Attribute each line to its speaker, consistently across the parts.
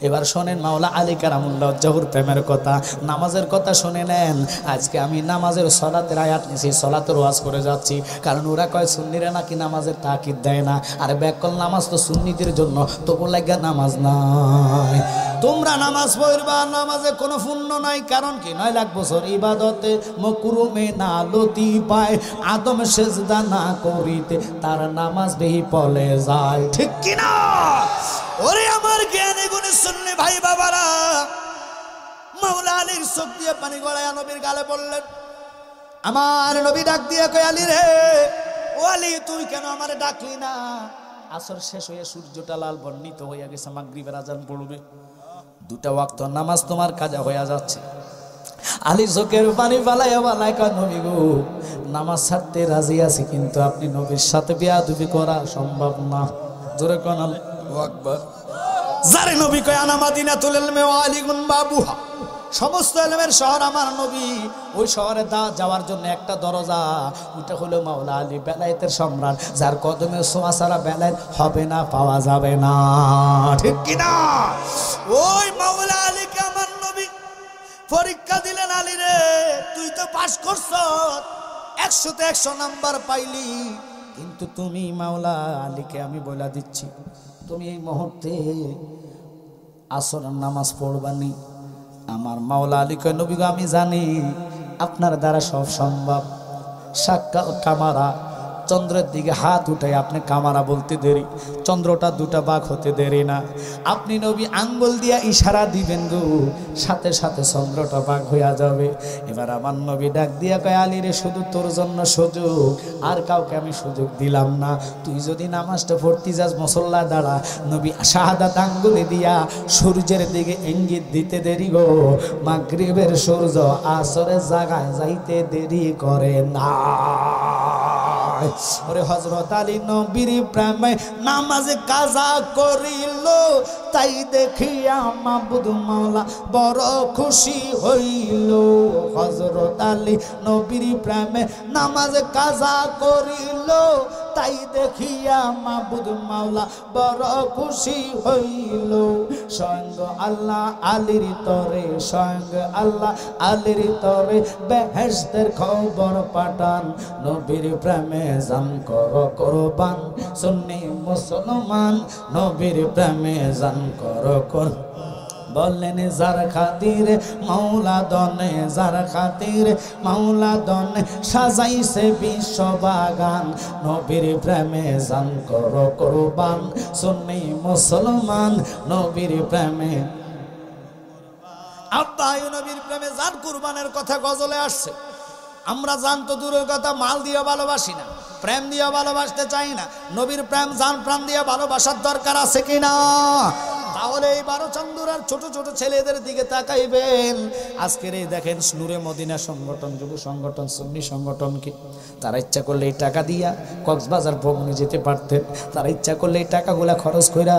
Speaker 1: এবার শোনেন মাওলা আলী কারামুল্লাহ জহুর প্রেমের কথা, নামাজের কথা শুনে নেন। আজকে আমি নামাজের সলাতের আয়াত নিয়েছি, সলাতের ওয়াজ করে যাচ্ছি, কারণ ওরা কয় সুন্নিরা নাকি নামাজের তাকিদ দেয় না। আর ব্যাকল নামাজ তো সুন্নিদের জন্য, তবু লাগা নামাজ নাই। তোমরা নামাজ পড়বা, নামাজে কোনো পুণ্য নাই। কারণ কি? 9 লাখ বছর ইবাদতে মকরুমে না লতি পায়, আদম সেজদা না করিতে তার নামাজ বেহি পলে যায়। ঠিক কিনা? ওরে আমার জ্ঞানী গুণী সুন্নি ভাই বাবারা, মাওলা আলীর চোখ দিয়ে পানি গড়ায় নবীর গালে বললেন। আমার নবী ডাক দিয়ে কয়, আলী রে, ও আলী তুই কেন আমারে ডাকলি না? আসর শেষ হয়ে সূর্যটা লাল বর্ণিত হইয়া গেছে, মাগরিবের আজান পড়বে, 2টা ওয়াক্ত নামাজ তোমার কাজা হইয়া যাচ্ছে। আলী চোখের পানি ফালাইয়া বালায় কয়, নবী গো, নামাজ ছাড়তে রাজি আছি, কিন্তু আপনি নবীর সাথে বেয়াদবি করা সম্ভব না। জোরে কোন আল্লাহু আকবার। যারে নবী কয় আনা মাদিনাতুল ইলমি ওয়া আলিগুন বাবুহা, সমস্ত ইলমের শহর আমার নবী। ওই শহরে যাওয়ার জন্য একটা দরজা, ওইটা হলো মাওলা আলী, বেলায়েতের সম্রাট, যার কদমে ছোঁয়া ছাড়া বেলায়েত হবে না, পাওয়া যাবে না। ঠিক কিনা? ওই মাওলা আলীকে আমার নবী পরীক্ষা দিলেন। আলী রে, তুই তো পাস করছ, 100তে 100 নাম্বার পাইলি, কিন্তু তুমি মাওলা আলীকে আমি বলে দিচ্ছি, তুমি এই মুহূর্তে আসরের নামাজ পড়বানি। আমার মাওলা আলী কয়, নবী গো, আমি জানি আপনার দ্বারা সব সম্ভব। সাক্কাল কামারা, চন্দ্রের দিকে হাত উঠাই আপনি কামারা বলতে দেরি, চন্দ্রটা 2টা ভাগ হতে দেরি না। আপনি নবী আঙ্গুল দিয়া ইশারা দিবেন গো, সাথে সাথে চন্দ্রটা ভাগ হইয়া যাবে। এবার আমার নবী ডাক দিয়া কয়, আলী রে, শুধু তোর জন্য সুযোগ, আর কাউকে আমি সুযোগ দিলাম না। তুই যদি নামাজটা পড়তে যাস, মুসল্লা দাঁড়া। নবী শাহাদাত আঙ্গুলে দিয়া সূর্যের দিকে ইঙ্গিত দিতে দেরি গো, মাগরিবের সূর্য আসরের জায়গায় যাইতে দেরি করে না। ওরে হযরত আলী নবীর প্রেমে নামাজে কাজা করিল, তাই দেখিয়া মাবুদ মাওলা বড় খুশি হইল। হযরত আলী নবীর প্রেমে নামাজে কাজা করিল, তাই দেখিয়া মাবুদ মাওলা বড় খুশি হইল। স্বয়ং আল্লাহ আলীর তরে, স্বয়ং আল্লাহ আলীর তরে বেহেশতের খবর পাঠান। নবীর প্রেমে জান করো কুরবান, সুন্নি মুসলমান, নবীর প্রেমে জান করো কুরবান। বললেন যার খাতির মাওলা দনে, যার খাতির মাওলা দনে সাজাইছে বিশ্ব বাগান। নবীর প্রেমে জান করো কুরবান, সুন্নি মুসলমান, নবীর প্রেমে। আব্বা নবীর প্রেমে জান কুরবানের কথা গজলে আসছে। আমরা জান তো দূরের কথা, মাল দিয়ে ভালোবাসি না, প্রেম দিয়ে ভালোবাসতে চাই না। নবীর প্রেম জান প্রাণ দিয়ে ভালোবাসার দরকার আছে কিনা? তাহলে এই 12 চন্দ্রার ছোট ছোট ছেলেদের দিকে তাকাইবেন। আজকের এই দেখেন নূরে মদিনা সংগঠন, যুব সংগঠন, সুন্নি সংগঠন, কি তারা ইচ্ছা করলে এই টাকা দিয়া কক্সবাজার ভ্রমণে যেতে পারতেন। তারা ইচ্ছা করলে এই টাকাগুলা খরচ কইরা,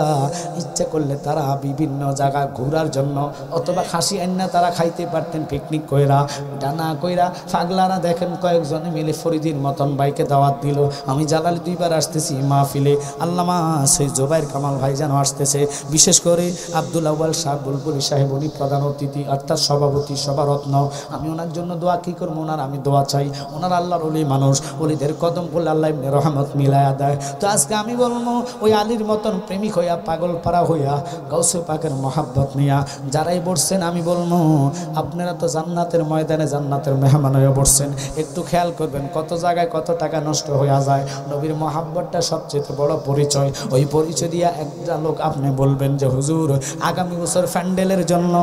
Speaker 1: ইচ্ছা করলে তারা বিভিন্ন জায়গায় ঘোরার জন্য অথবা খাসি আন্না তারা খাইতে পারতেন পিকনিক কইরা। ডানা কইরা পাগলারা দেখেন কয়েকজনে মিলে ফরিদির মতন বাইকে দাওয়াত দিল। আমি জালালি 2বার আসতেছি মাহফিলে, আল্লামা সেই জোবাইর কামাল ভাইজান আসতেছে, বিশেষ করে আব্দুল আউয়াল সাহেব বুলবুলি সাহেব, উনি প্রধান অতিথি অর্থাৎ সভাপতি, সভারত্ন। আমি ওনার জন্য দোয়া কি করবো, ওনার আমি দোয়া চাই। ওনার আল্লাহর ওলি মানুষ, ওলিদের কদম বলে আল্লাহ ইবনে রহমত মিলায়া দেয়। তো আজকে আমি বলবো, ওই আলীর মতন প্রেমিক হইয়া, পাগল পারা হইয়া, গাউসে পাকের মহাব্বত নিয়া যারাই বসছেন, আমি বলবো আপনারা তো জান্নাতের ময়দানে জান্নাতের মেহমান হয়ে বসছেন। একটু খেয়াল করবেন কত জায়গায় কত টাকা নষ্ট হইয়া যায়। নবীর মহাব্বতটা সবচেয়ে বড় পরিচয়। ওই পরিচয় দিয়া একটা লোক আপনি বলবেন যে হুজুর আগামী বছর প্যান্ডেলের জন্য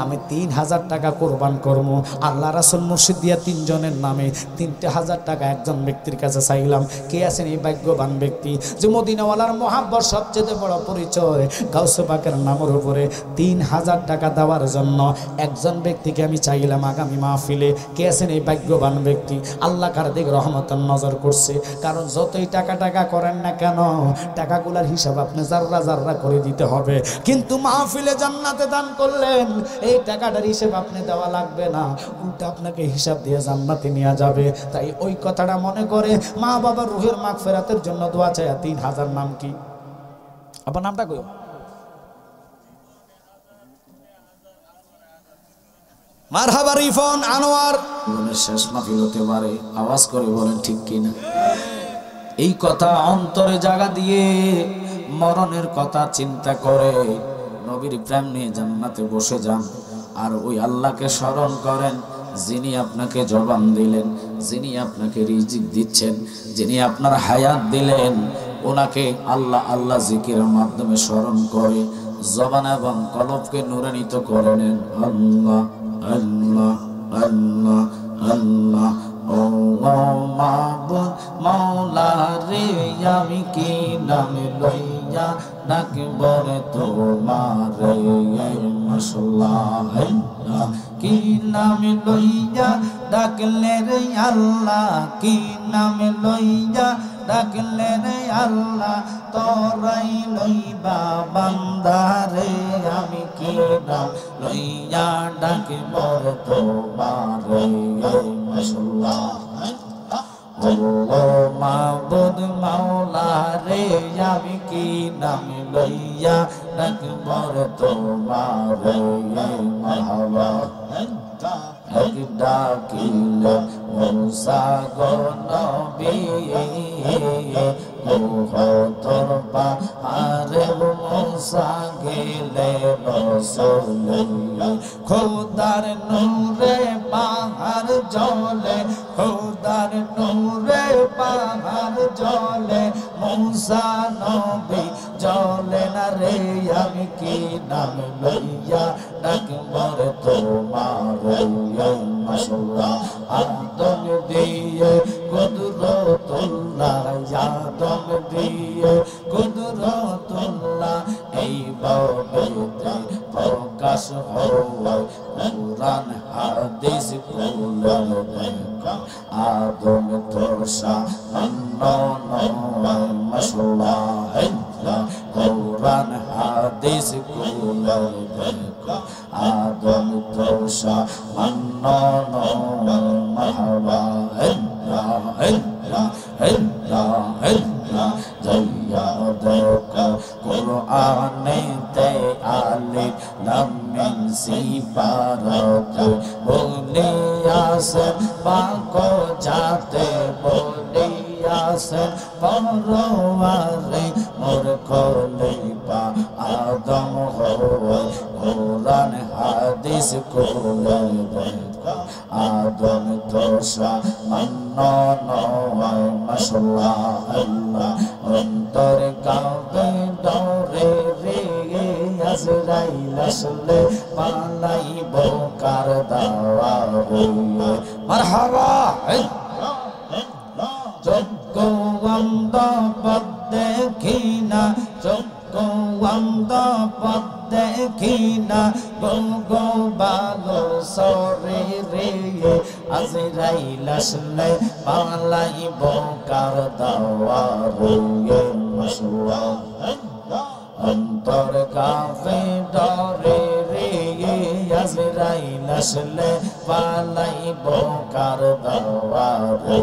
Speaker 1: আমি 3000 টাকা কোরবান করবো। আল্লাহ রাসূল মুর্শিদ দিয়া 3 জনের নামে 3000 টাকা একজন ব্যক্তির কাছে চাইলাম। কে আছেন এই ভাগ্যবান ব্যক্তি যে মদিনাওয়ালার মহাব্বত সবচেয়ে বড় পরিচয়, গাউসে পাকের নামের উপরে 3000 টাকা দেওয়ার জন্য একজন ব্যক্তিকে আমি চাইলাম আগামী মাহফিলে। কে আছেন এই ভাগ্যবান ব্যক্তি? আল্লাহ কার দিকে রহমতের নজর করছে। কারণ যতই টাকা করেন না কেন, টাকাগুলার হিসাব আপনি জাররা জাররা করে দিতে হবে। কিন্তু মাহফিলে জান্নাতে দান করলেন, এই টাকাটার হিসাব আপনি দেওয়া লাগবে না, উল্টা আপনাকে হিসাব দিয়ে জান্নাতে নিয়ে যাবে। তাই ওই কথাটা মনে করে মা বাবার রুহের মাগফিরাতের জন্য দোয়া চাই। 3000 নাম কি? আবার নামটা কই? মারহাবা রিফন আনোয়ার
Speaker 2: শেষ মাহফিল হতে পারে, আওয়াজ করে বলেন ঠিক কিনা। এই কথা অন্তরে জায়গা দিয়ে মরণের কথা চিন্তা করে নবীর প্রেম নিয়ে জান্নাতে বসে যান। আর ওই আল্লাহকে স্মরণ করেন যিনি আপনাকে জবান দিলেন, যিনি আপনাকে রিজিক দিচ্ছেন, যিনি আপনার হায়াত দিলেন। ওনাকে আল্লাহ আল্লাহ জিকিরের মাধ্যমে স্মরণ করে জবান এবং কলবকে নূরান্বিত করে নেন। আল্লাহ আল্লাহ আল্লাহ আল্লাহ। ও মাবুদ মাওলা রে, আমি কি নাম লইয়া ডাকব রে তোমারে। মাশাআল্লাহ, কি নাম লইয়া ডাকলে রে আল্লাহ, কি নাম লইয়া ডাকলে রে আল্লাহ, তোরাই লইবা বান্দারে। আমি কি নাম লইয়া ডাকব রে তোমারে। মাশাআল্লাহ। ও মাবুদ মাওলা রে, আমি কি নাম লইয়া ডাকব রে তোমারে। মারহাবা। এক ডাকিলে মুসা গো নবী, তোর পাহাড়ে মুসা গেলে রসুল। খোদার নূরে পাহাড় জ্বলে, খোদার নূরে পাহাড় জ্বলে, মুসা নবী জ্বলে না রে। আমি কি নাম লইয়া ডাকব রে তোমারে। মাশাআল্লাহ। আদম দিয়ে কুদরতুল্লাহ, আদম দিয়ে কুদরতুল্লাহ, এই বাবেতে প্রকাশ হয় কুরআন হাদিস খুলে দেখা। আদম তোষা নয়। মাশাআল্লাহ। কুরআন হাদিস খুলে দেখা। আদম তোষা নয়। মারহাবা। জয়া দেখো কুরআনেতে আলিফ লাম মিম সিফারত বলিয়াছেন পাক জাতে, বলিয়াছেন পরওয়ারে মোর খলিফা আদম হয়। কুরআন হাদিস খুলে দেখো। আদম তোষা নয়। মাশাআল্লাহ। আল্লাহ অন্তর কাঁপে ডরে রে, আজরাইল আসলে পালাইব কার দাওয়ারে। মারহাবা। যোগ্য অন্ধ পথ দেখি না, যোগ্য অন্ধ পথ দেখি না, গো গো বালো সরে রে, আজরাইল আসলে পালাইব কার দাওয়ারে। মাশাআল্লাহ। অন্তর কাঁপে ডরে রে, আজরাইল আসলে পালাইব কার দাওয়ারে।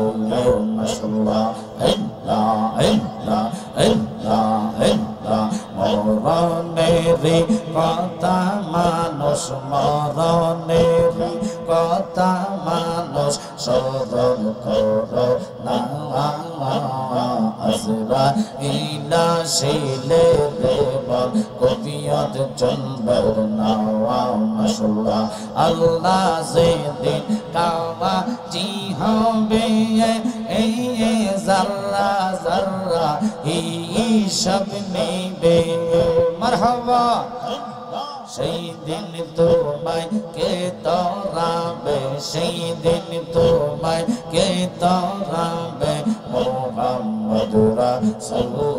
Speaker 2: মাশাআল্লাহ। মরণেরি কথা মানুষ, মরণেরি কথা মানুষ স্মরণ করো না। আজরাইল আসিলে দেবন কবিয়ত চলবে না। মাশাআল্লাহ। আল্লাহ যেদিন কাওয়াজি হবে, এই জাররা জাররা হিসাব নেবে। মারহাবা। সেই দিন তোমায় কে তরাবে, সেই দিন তোমায় কে তরাবে। মোহাম্মদ রাসূল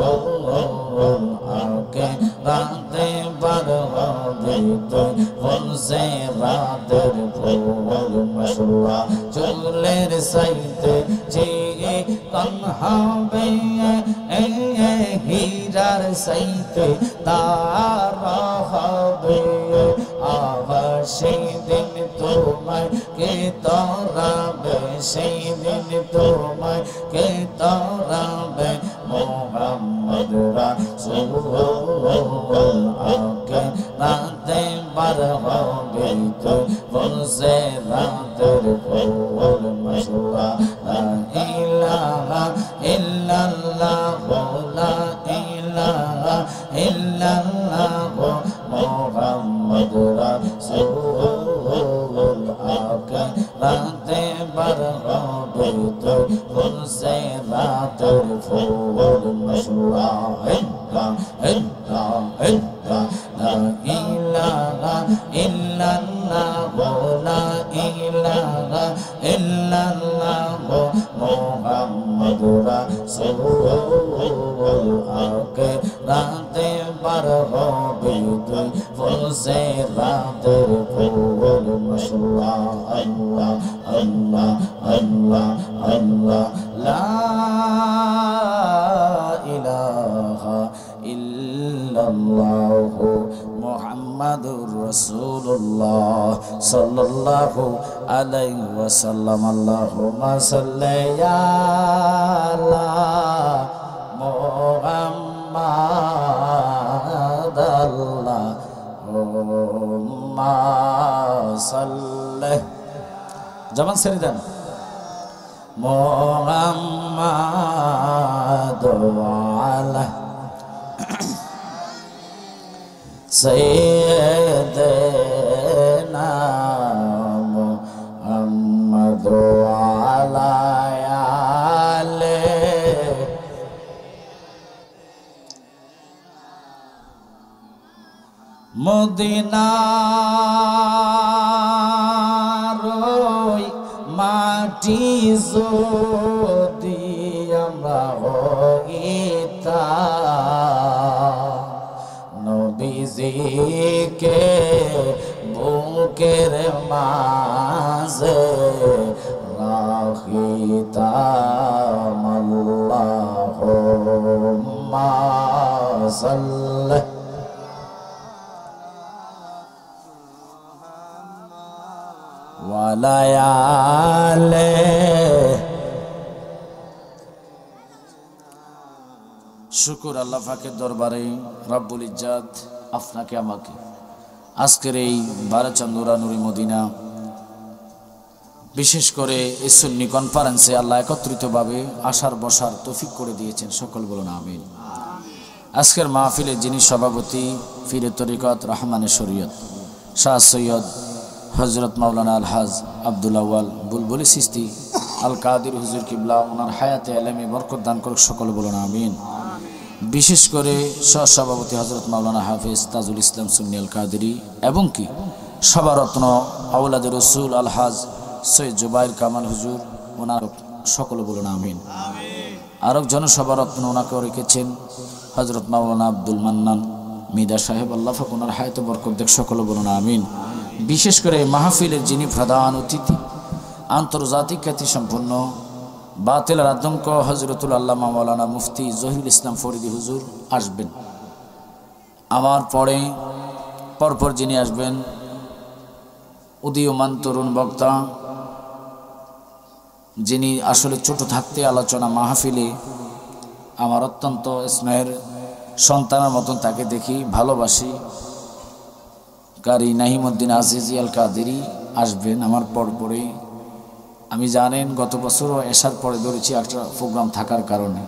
Speaker 2: আকে রাতে বার হবে তুই বলছে রাতের ভোর। মাশাআল্লাহ। চুলের সাইতে যে কান হবে, হীরার সাইতে তার হবে। আবার সেই দিন তোমায় কে তরাবে, সেই দিন তোমায় কে তরাবে। মোহাম্মদ রাসূল আকে রাতে বার হবে তুই বলছে রাতের ফুল মশলা লা ইলাহা ইল্লাল্লাহ লা ইলাহা ইল্লাল্লাহ মুহাম্মাদুর রাসূল আকে রাতে বার হবে তুই বলছে রাতের ফুল মশলা لا إله إلا الله لا إله إلا الله محمد رسول আকে রাতে বার হবে তুই বলছে রাতের ফুল মশলা আল্লাহ আল্লাহ আল্লাহ আল্লাহ লা ইলাহা ইল্লাল্লাহু মুহাম্মাদুর রাসূলুল্লাহ সাল্লাল্লাহু আলাইহি ওয়াসাল্লাম আল্লাহুম্মা সাল্লি আলা মুহাম্মাদ আল্লাহুম্মা সাল্লি জবান ছেড়ে দেন মুহাম্মাদ আলা سيدنا محمد وعلى آله মদিনার ওই মাটি যদি আমরা হইতাম নবীজিকে বুকের মাঝে রাখিতাম আল্লাহুম্মা সাল্লি ওয়ালা আলিহি শুকর আল্লাহ পাকের দরবারে রব্বুল ইজ্জত আপনাকে আমাকে আজকের এই 12 চন্দ্রা নুরি মদিনা বিশেষ করে এই সুন্নি কনফারেন্সে আল্লাহ একত্রিতভাবে আসার বসার তৌফিক করে দিয়েছেন সকল বলুন আমিন। আজকের মাহফিলের যিনি সভাপতি পীরে তরিকত রহমানে শরীয়ত শাহ সৈয়দ হযরত মাওলানা আলহাজ আব্দুল আউয়াল বুলবুলি চিশতি আল কাদির হুজুর কিবলা ওনার হায়াতে এলেমে বরকত দান করুক সকল বলুন আমিন। বিশেষ করে সহসভাপতি হযরত মাওলানা হাফেজ তাজুল ইসলাম সুন্নি আল কাদেরী এবং কি সভারত্ন আওলাদে রসুল আলহাজ সৈয়দ জুবাইর কামাল হুজুর ওনার সকল বলুন আমিন। আরও জনসভারত্ন ওনাকেও রেখেছেন হযরত মাওলানা আব্দুল মান্নান মিদা সাহেব আল্লাহ পাক ওনার হায়াতে বরকত দেখ সকল বলুন আমিন। বিশেষ করে মাহফিলের যিনি প্রধান অতিথি আন্তর্জাতিক খ্যাতি সম্পন্ন বাতিলের আতঙ্ক হযরতুল আল্লামা মাওলানা মুফতি জহিরুল ইসলাম ফরিদি হুজুর আসবেন। আমার পরে পরপর যিনি আসবেন উদীয়মান তরুণ বক্তা, যিনি আসলে ছোট থাকতে আলোচনা মাহফিলে আমার অত্যন্ত স্নেহের সন্তানের মতন তাকে দেখি, ভালোবাসি, কারি নাহিমউদ্দিন আজিজি আল কাদেরী আসবেন আমার পরপরে। আমি জানেন গত বছরও এসার পরে ধরেছি একটা প্রোগ্রাম থাকার কারণে,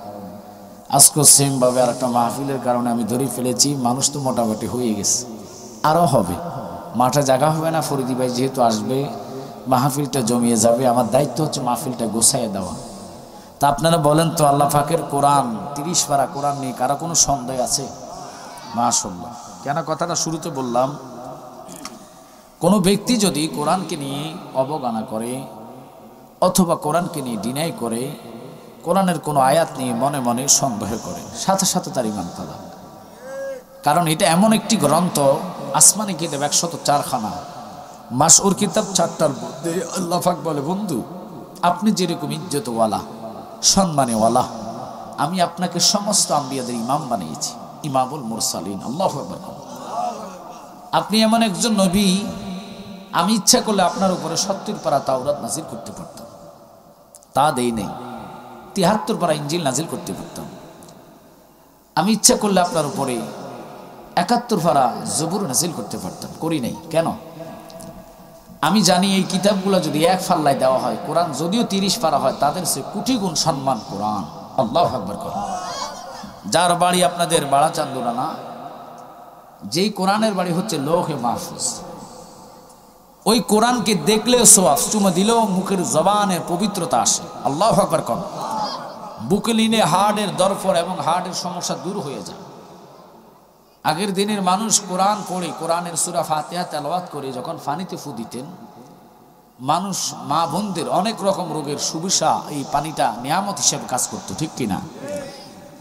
Speaker 2: আজকে সেমভাবে আর একটা মাহফিলের কারণে আমি ধরে ফেলেছি। মানুষ তো মোটামুটি হয়ে গেছে, আরও হবে, মাঠে জায়গা হবে না। ফরিদি ভাই যেহেতু আসবে মাহফিলটা জমিয়ে যাবে, আমার দায়িত্ব হচ্ছে মাহফিলটা গোছাইয়ে দেওয়া। তা আপনারা বলেন তো আল্লাহ পাকের কোরআন 30 পারা কোরআন নিয়ে কারো কোনো সন্দেহ আছে? মাশাআল্লাহ। কেন কথাটা শুরুতে বললাম, কোনো ব্যক্তি যদি কোরআনকে নিয়ে অবজ্ঞা করে অথবা কোরআনকে নিয়ে ডিনাই করে, কোরআনের কোনো আয়াত নিয়ে মনে মনে সন্দেহ করে, সাথে সাথে তার ঈমান তালাক। কারণ এটা এমন একটি গ্রন্থ, আসমানি কিতাব 104 খানা, মাসউর কিতাব 4টার মধ্যে আল্লাহ পাক বলে, বন্ধু আপনি যেরকম ইজ্জতওয়ালা সম্মানেওয়ালা, আমি আপনাকে সমস্ত আম্বিয়াদের ইমাম বানিয়েছি, ইমামুল মুরসালিন। আল্লাহু আকবার। আপনি এমন একজন নবী, আমি ইচ্ছা করলে আপনার উপরে 70 পারা তাওরাত নাজিল করতে পারতাম, তা দেই নেই। 73 পারা ইনজিল নাজিল করতে পারতাম। আমি ইচ্ছা করলে আপনার উপরে 71 পারা জবুর নাজিল করতে পারতাম, করি নাই কেন? আমি জানি এই কিতাবগুলো যদি এক ফাল্লায় দেওয়া হয়, কোরআন যদিও 30 পারা হয়, তাদের সে কোটি গুণ সম্মান কোরআন। আল্লাহু আকবার করেন। যার বাড়ি আপনাদের বাড়া চান্দুরা না, যেই কোরআনের বাড়ি হচ্ছে লৌহে মাহফুজ, ওই কোরআনকে দেখলেও সোয়াব, চুমা দিলেও মুখের জবানের পবিত্রতা আসে। আল্লাহু আকবার করেন। বুকলিনে হার্টের দরফর এবং হার্টের সমস্যা দূর হয়ে যায়। আগের দিনের মানুষ কোরআন পড়ে, কোরআনের সূরা ফাতিহা তেলাওয়াত করে যখন পানিতে ফু দিতেন, মানুষ মা বোনদের অনেক রকম রোগের সুবিধা এই পানিটা নিয়ামত হিসেবে কাজ করতো, ঠিক কিনা?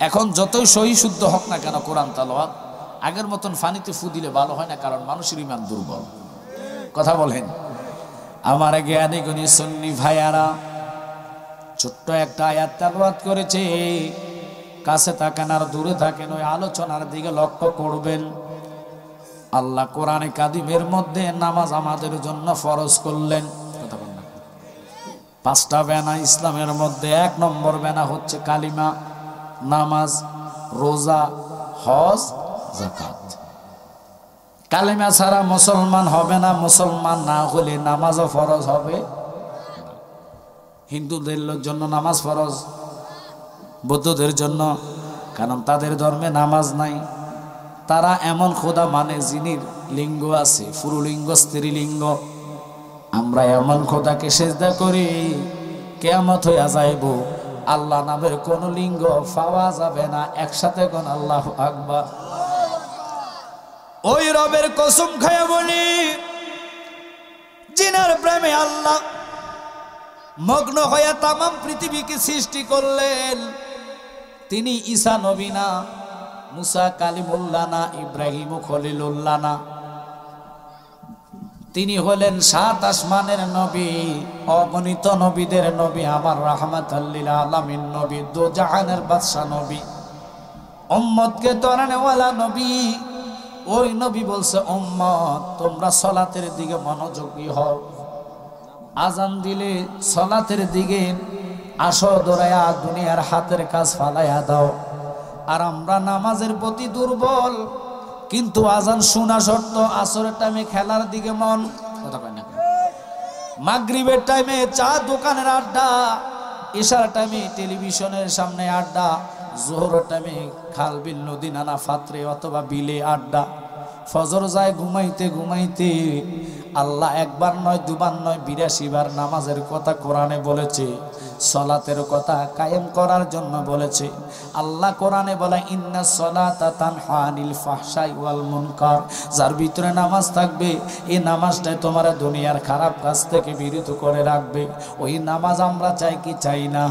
Speaker 2: এখন যতই সহি শুদ্ধ হোক না কেন কোরআন তেলাওয়াত, আগের মতন পানিতে ফু দিলে ভালো হয় না, কারণ মানুষের ইমান দুর্বল। কথা বলেন। আমার জ্ঞানী গুণী সুন্নি ভাইয়ারা ছোট্ট একটা আয়াত তেলাওয়াত করেছে, কাছে থাকেন আর দূরে থাকেন, ওই আলোচনার দিকে লক্ষ্য করবেন। আল্লাহ কোরআনে কাদিমের মধ্যে নামাজ আমাদের জন্য ফরজ করলেন। কথা বলেন। 5টা বেনা ইসলামের মধ্যে 1 নম্বর বেনা হচ্ছে কালিমা, নামাজ, রোজা, হজ, যাকাত। কালিমা ছাড়া মুসলমান হবে না, মুসলমান না হলে নামাজও ফরজ হবে। হিন্দুদের জন্য নামাজ ফরজ, বৌদ্ধদের জন্য, কারণ তাদের ধর্মে নামাজ নাই। তারা এমন খোদা মানে যিনির লিঙ্গ আছে, পুরুলিঙ্গ স্ত্রীলিঙ্গ। আমরা এমন খোদাকে সেজদা করি, কিয়ামত হইয়া যাইব, আল্লাহ নামের কোন লিঙ্গ পাওয়া যাবে না। একসাথে কোন আল্লাহু আকবার।
Speaker 1: ওই রবের কসম খায়া বলি, জিনার প্রেমে আল্লাহ মগ্ন হয়ে তাম পৃথিবীকে সৃষ্টি করলেন। তিনি ঈসা নবী না, মুসা কালিমুল্লাহ না, ইব্রাহিম খলিলুল্লাহ না, তিনি হলেন 7 আসমানের নবী, অগণিত নবীদের নবী, আমার রাহমাতাল লিল আলামিন নবী, দো জাহানের বাদশা নবী, উম্মতকে তরানেওয়ালা নবী। ওই নবী বলছে, উম্মত তোমরা সালাতের দিকে মনোযোগী হও, আজান দিলে সালাতের দিকে আসো, দৌড়ায়া দুনিয়ার হাতের কাজ ফালাইয়া দাও। আর আমরা নামাজের প্রতি দুর্বল, কিন্তু আজান শোনা শর্ত, আসরের টাইমে খেলার দিকে মন, মাগরিবের টাইমে চা দোকানের আড্ডা, ইশার টাইমে টেলিভিশনের সামনে আড্ডা, জোহরের টাইমে খাল বিল নদী নানা পাত্রে অথবা বিলে আড্ডা, ফজর যায় ঘুমাইতে ঘুমাইতে। আল্লাহ একবার নয়, দুবার নয়, 82 বার নামাজের কথা কোরআনে বলেছে, সালাতের কথা কায়েম করার জন্য বলেছে। আল্লাহ কোরআনে বলে, ইন্নাস সালাতা তানহা আনিল ফাহশাই ওয়াল মুনকার। যার ভিতরে নামাজ থাকবে, এই নামাজটাই তোমার দুনিয়ার খারাপ কাজ থেকে বিরত করে রাখবে। ওই নামাজ আমরা চাই কি চাই না?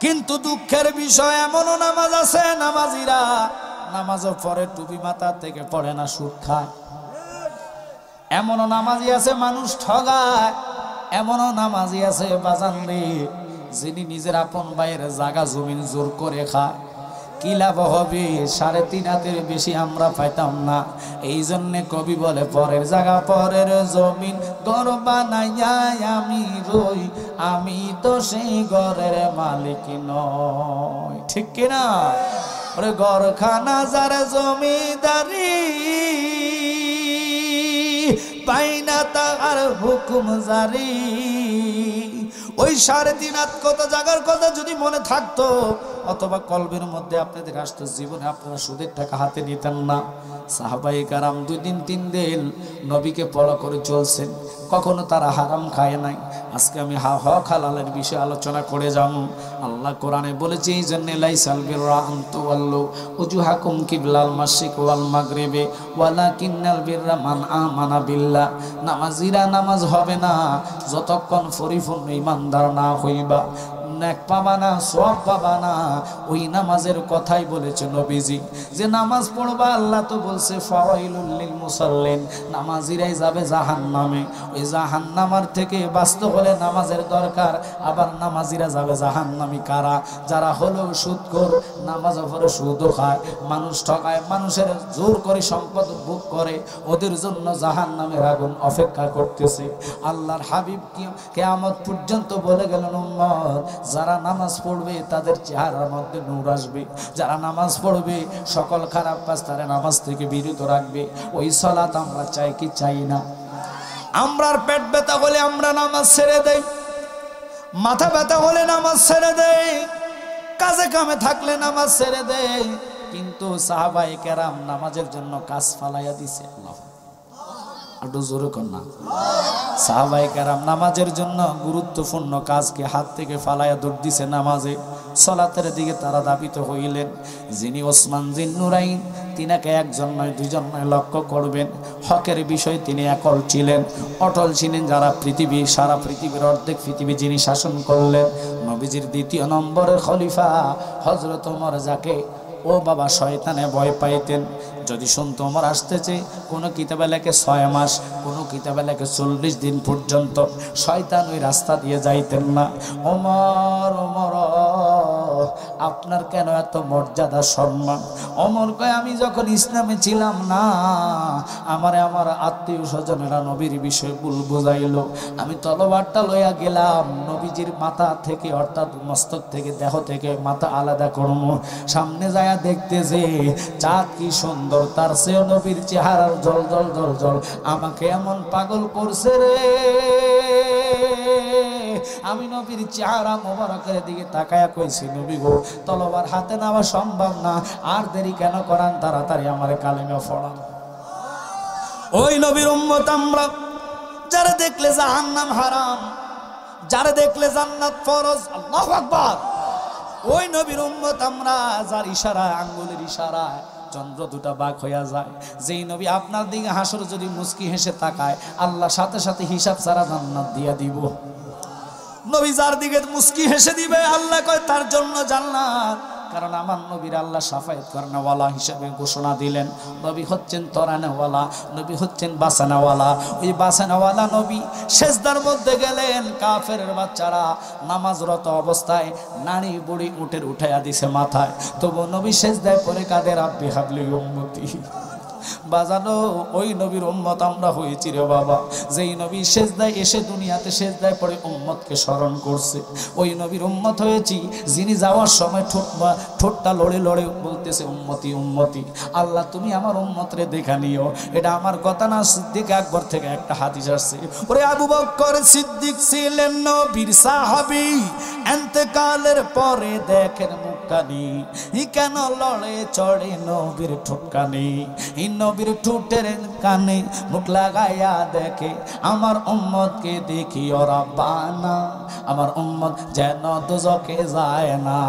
Speaker 1: কিন্তু দুঃখের বিষয়, এমনও নামাজ আছে, নামাজিরা নামাজও পরে টুপি মাথা থেকে পড়ে না, সুদ খায়। এমনও নামাজি আছে মানুষ ঠগায়, এমনও নামাজি আছে বাজান রে, যিনি নিজের আপন ভাইয়ের জায়গা জমিন জোর করে খায়। কি লাভ হবে? 3.5 হাতের বেশি আমরা পাইতাম না। এই জন্যে কবি বলে, পরের জায়গা পরের জমিন ঘর বানাইয়া আমি রই, আমি তো সেই ঘরের মালিক নয়। ঠিক কিনা? ওরে ঘরখানা যার জমিদারি, পাই না তার হুকুম জারি। ওই 3.5 হাত কত জায়গার কথা যদি মনে থাকতো, অথবা কলবের মধ্যে আপনাদের আসতো, জীবনে আপনারা সুদের টাকা হাতে নিতেন না। সাহাবায়ে কারাম 2 দিন 3 দিন নবীকে ফলো করে চলছেন, কখনো তারা হারাম খায় নাই। আজকে আমি হক হালালের বিষয়ে আলোচনা করে যাব। আল্লাহ কোরআনে বলেছে, এই জন্য লাইসাল বিররা আন তুওয়াল্লু উজুহাকুম কিবলাল মাশরিক ওয়াল মাগরিবে ওয়ালাকিন্নাল বিররা মান আমানা বিল্লাহ। নামাজিরা নামাজ হবে না যতক্ষণ পরিপূর্ণ ঈমানদার না হইবা, নেক পাবা না, সওয়াব পাবা না। ওই নামাজের কথাই বলেছে নবীজি, যে নামাজ পড়বা, আল্লাহ তো বলছে ফাওয়াইলুল লিল মুসাল্লিন, নামাজিরাই যাবে জাহান্নামে। ওই জাহান্নামার থেকে বাঁচতে হলে নামাজের দরকার। আবার নামাজিরা যাবে জাহান্নামী কারা? যারা হলো সুদখোর, নামাজ পড়ে সুদও খায়, মানুষ ঠকায়, মানুষের জোর করে সম্পদ ভোগ করে, ওদের জন্য জাহান্নামের আগুন অপেক্ষা করতেছে। আল্লাহর হাবিব কিয়ামত পর্যন্ত বলে গেলেন, উম্মত
Speaker 2: যারা নামাজ পড়বে তাদের চেহারার মধ্যে নূর আসবে, যারা নামাজ পড়বে সকল খারাপ কাজ তারা নামাজ থেকে বিরত রাখবে। ওই সালাত আমরা চাই কি চাই না?
Speaker 1: আমরার পেট ব্যথা হলে আমরা নামাজ ছেড়ে দেই, মাথা ব্যথা হলে নামাজ ছেড়ে দেই, কাজে কামে থাকলে নামাজ ছেড়ে দেই,
Speaker 2: কিন্তু সাহাবায়ে কেরাম নামাজের জন্য কাজ ফালাইয়া দিছে। আল্লাহ একটু জোরে কর না। সাহাবায়ে কেরাম নামাজের জন্য গুরুত্বপূর্ণ কাজকে হাত থেকে ফালাইয়া দৌড় দিছে নামাজে। সালাতের দিকে তারা ধাবিত হইলেন। যিনি ওসমান জিন্নুরাইন তিনাকে একজন নয় দুইজন নয় লক্ষ্য করবেন, হকের বিষয়ে তিনি একল ছিলেন, অটল ছিলেন। যারা পৃথিবী সারা পৃথিবীর অর্ধেক পৃথিবী যিনি শাসন করলেন, নবীজির দ্বিতীয় নম্বরের খলিফা হযরত ওমর, যাকে ও বাবা শয়তানে ভয় পাইতেন। যদি শুনতো ওমর আসতেছে, কোনো কিতাবে লেখে 6 মাস, কোনো কিতাবে লেখে 40 দিন পর্যন্ত শয়তান ওই রাস্তা দিয়ে যাইতেন না। ওমর ওমর আপনার কেন এত মর্যাদা সম্মান? ওমর কয়, আমি যখন ইসলামে ছিলাম না, আমার আত্মীয় স্বজনেরা নবীর বিষয়ে ভুল বুঝাইলো, আমি তলোয়ারটা লইয়া গেলাম, নবীজির মাথা থেকে অর্থাৎ মস্তক থেকে দেহ থেকে মাথা আলাদা করবো। সামনে যায় দেখতেছে চাঁদ কি সুন্দর, তার চেয়ে নবীর চেহারার জল জল জল জল আমাকে এমন পাগল করছে রে। আমি নবীর চেহারা মোবারকের দিকে তাকায়া কইছি, নবী গো, তলোয়ার হাতে নেওয়া সম্ভব না, আর দেরি কেন করান, তাড়াতাড়ি আমার কালেমা পড়ান।
Speaker 1: ওই নবীর উম্মত আমরা, যারা দেখলে জাহান্নাম হারাম, যারা দেখলে জান্নাত ফরজ। আল্লাহু আকবার। ওই নবীর উম্মত আমরা, যার ইশারায়, আঙ্গুলের ইশারায় চন্দ্র দুটা বাঁক হইয়া যায়। যেই নবী আপনার দিকে হাসর যদি মুস্কি হেসে তাকায়, আল্লাহ সাথে সাথে হিসাব ছাড়া জান্নাত দিয়া দিব। নবী যার দিকে মুস্কি হেসে দিবে, আল্লাহ কয় তার জন্য জান্নাত। কারণ আমার নবীর আল্লাহ সাফায়াত করানোওয়ালা হিসাবে ঘোষণা দিলেন। নবী হচ্ছেন তরানেওয়ালা, নবী হচ্ছেন বাঁচানোওয়ালা। ওই বাঁচানোওয়ালা নবী সেজদার মধ্যে গেলেন, কাফেরের বাচ্চারা নামাজরত অবস্থায় নারী বুড়ি উঠের উঠাইয়া দিছে মাথায়, তবু নবী সেজদায় পরে কাঁদে, রাব্বি হাবলি উম্মতি। বাজানো ওই নবীর উম্মত আমরা হয়েছি রে বাবা, যেই নবী সেজদায় এসে দুনিয়াতে সেজদায় পড়ে উম্মতকে স্মরণ করছে। ওই নবীর উম্মত হয়েছি যিনি যাওয়ার সময় ঠোঁটটা লড়ে লড়ে বলতেছে, উম্মতি উম্মতি, আল্লাহ তুমি আমার উম্মতরে দেখা নিও। এটা আমার কথা না, সিদ্দিক আকবর থেকে একটা হাদিস আসছে। ওরে আবু বকর সিদ্দিক ছিলেন নবীর সাহাবী, ইন্তেকালের পরে দেখেন মুখখানি, কেন লড়ে চড়ে নবীর ঠোঁটখানি। নবীর ঠোঁটের কানে মুখ লাগাইয়া দেখে, আমার উম্মতকে দেখি ওরা বানা, আমার উম্মত যেন দোজখে যায় না।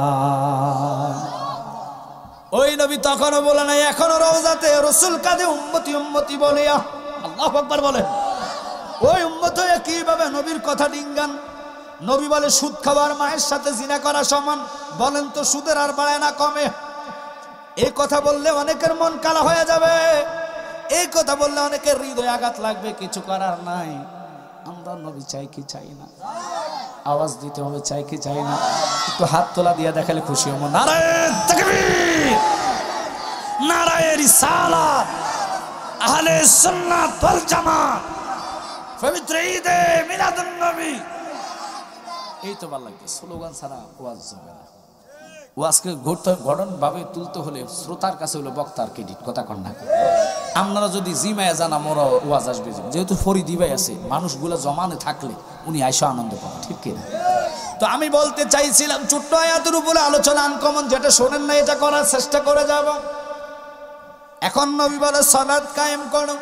Speaker 1: ওই নবী তখনও বলে নাই, এখনো রওজাতে রাসূল কাঁদে উম্মতি উম্মতি বলে। আল্লাহু আকবার বলেন। ওই উম্মত হয়ে কিভাবে নবীর কথা ডিঙ্গান? নবী বলে সুদ খাওয়ার মায়ের সাথে জিনা করা সমান। বলেন তো সুদের আর বাড়ায় না কমে? এই কথা বললে অনেকের মন কালা হয়ে যাবে, এই কথা বললে অনেকের হৃদয় আঘাত লাগবে। কিছু করার নাই। আমরা নবী চাই কি চাই না? আওয়াজ দিতে হবে, চাই কি চাই না? একটু হাত তোলা দিয়ে দেখালে খুশি হবো। নারায়ে তাকবীর, নারায়ে রিসালাত, আহলে সুন্নাত ওয়াল জামাত, পবিত্র ঈদে মিলাদুন নবী। এই তো ভালো লাগে, স্লোগান ছাড়া ওয়াজ হবে না। ওয়াজকে গঠনভাবে তুলতে হলে শ্রোতার কাছে হলো বক্তার ক্রেডিট, কথা কন না। আপনারা যদি জিমায় জানা মোরা ওয়াজ আসবে, যেহেতু ফরিদি ভাই আছে, মানুষগুলো জমানে থাকলে উনি আইসা আনন্দ পাবে, ঠিক কিনা? তো আমি বলতে চাইছিলাম, ছোট্ট আয়াতের উপরে আলোচনা, আনকমন, যেটা শোনেন না এটা করার চেষ্টা করে যাব। এখন নবী বলে সালাত কায়েম করো,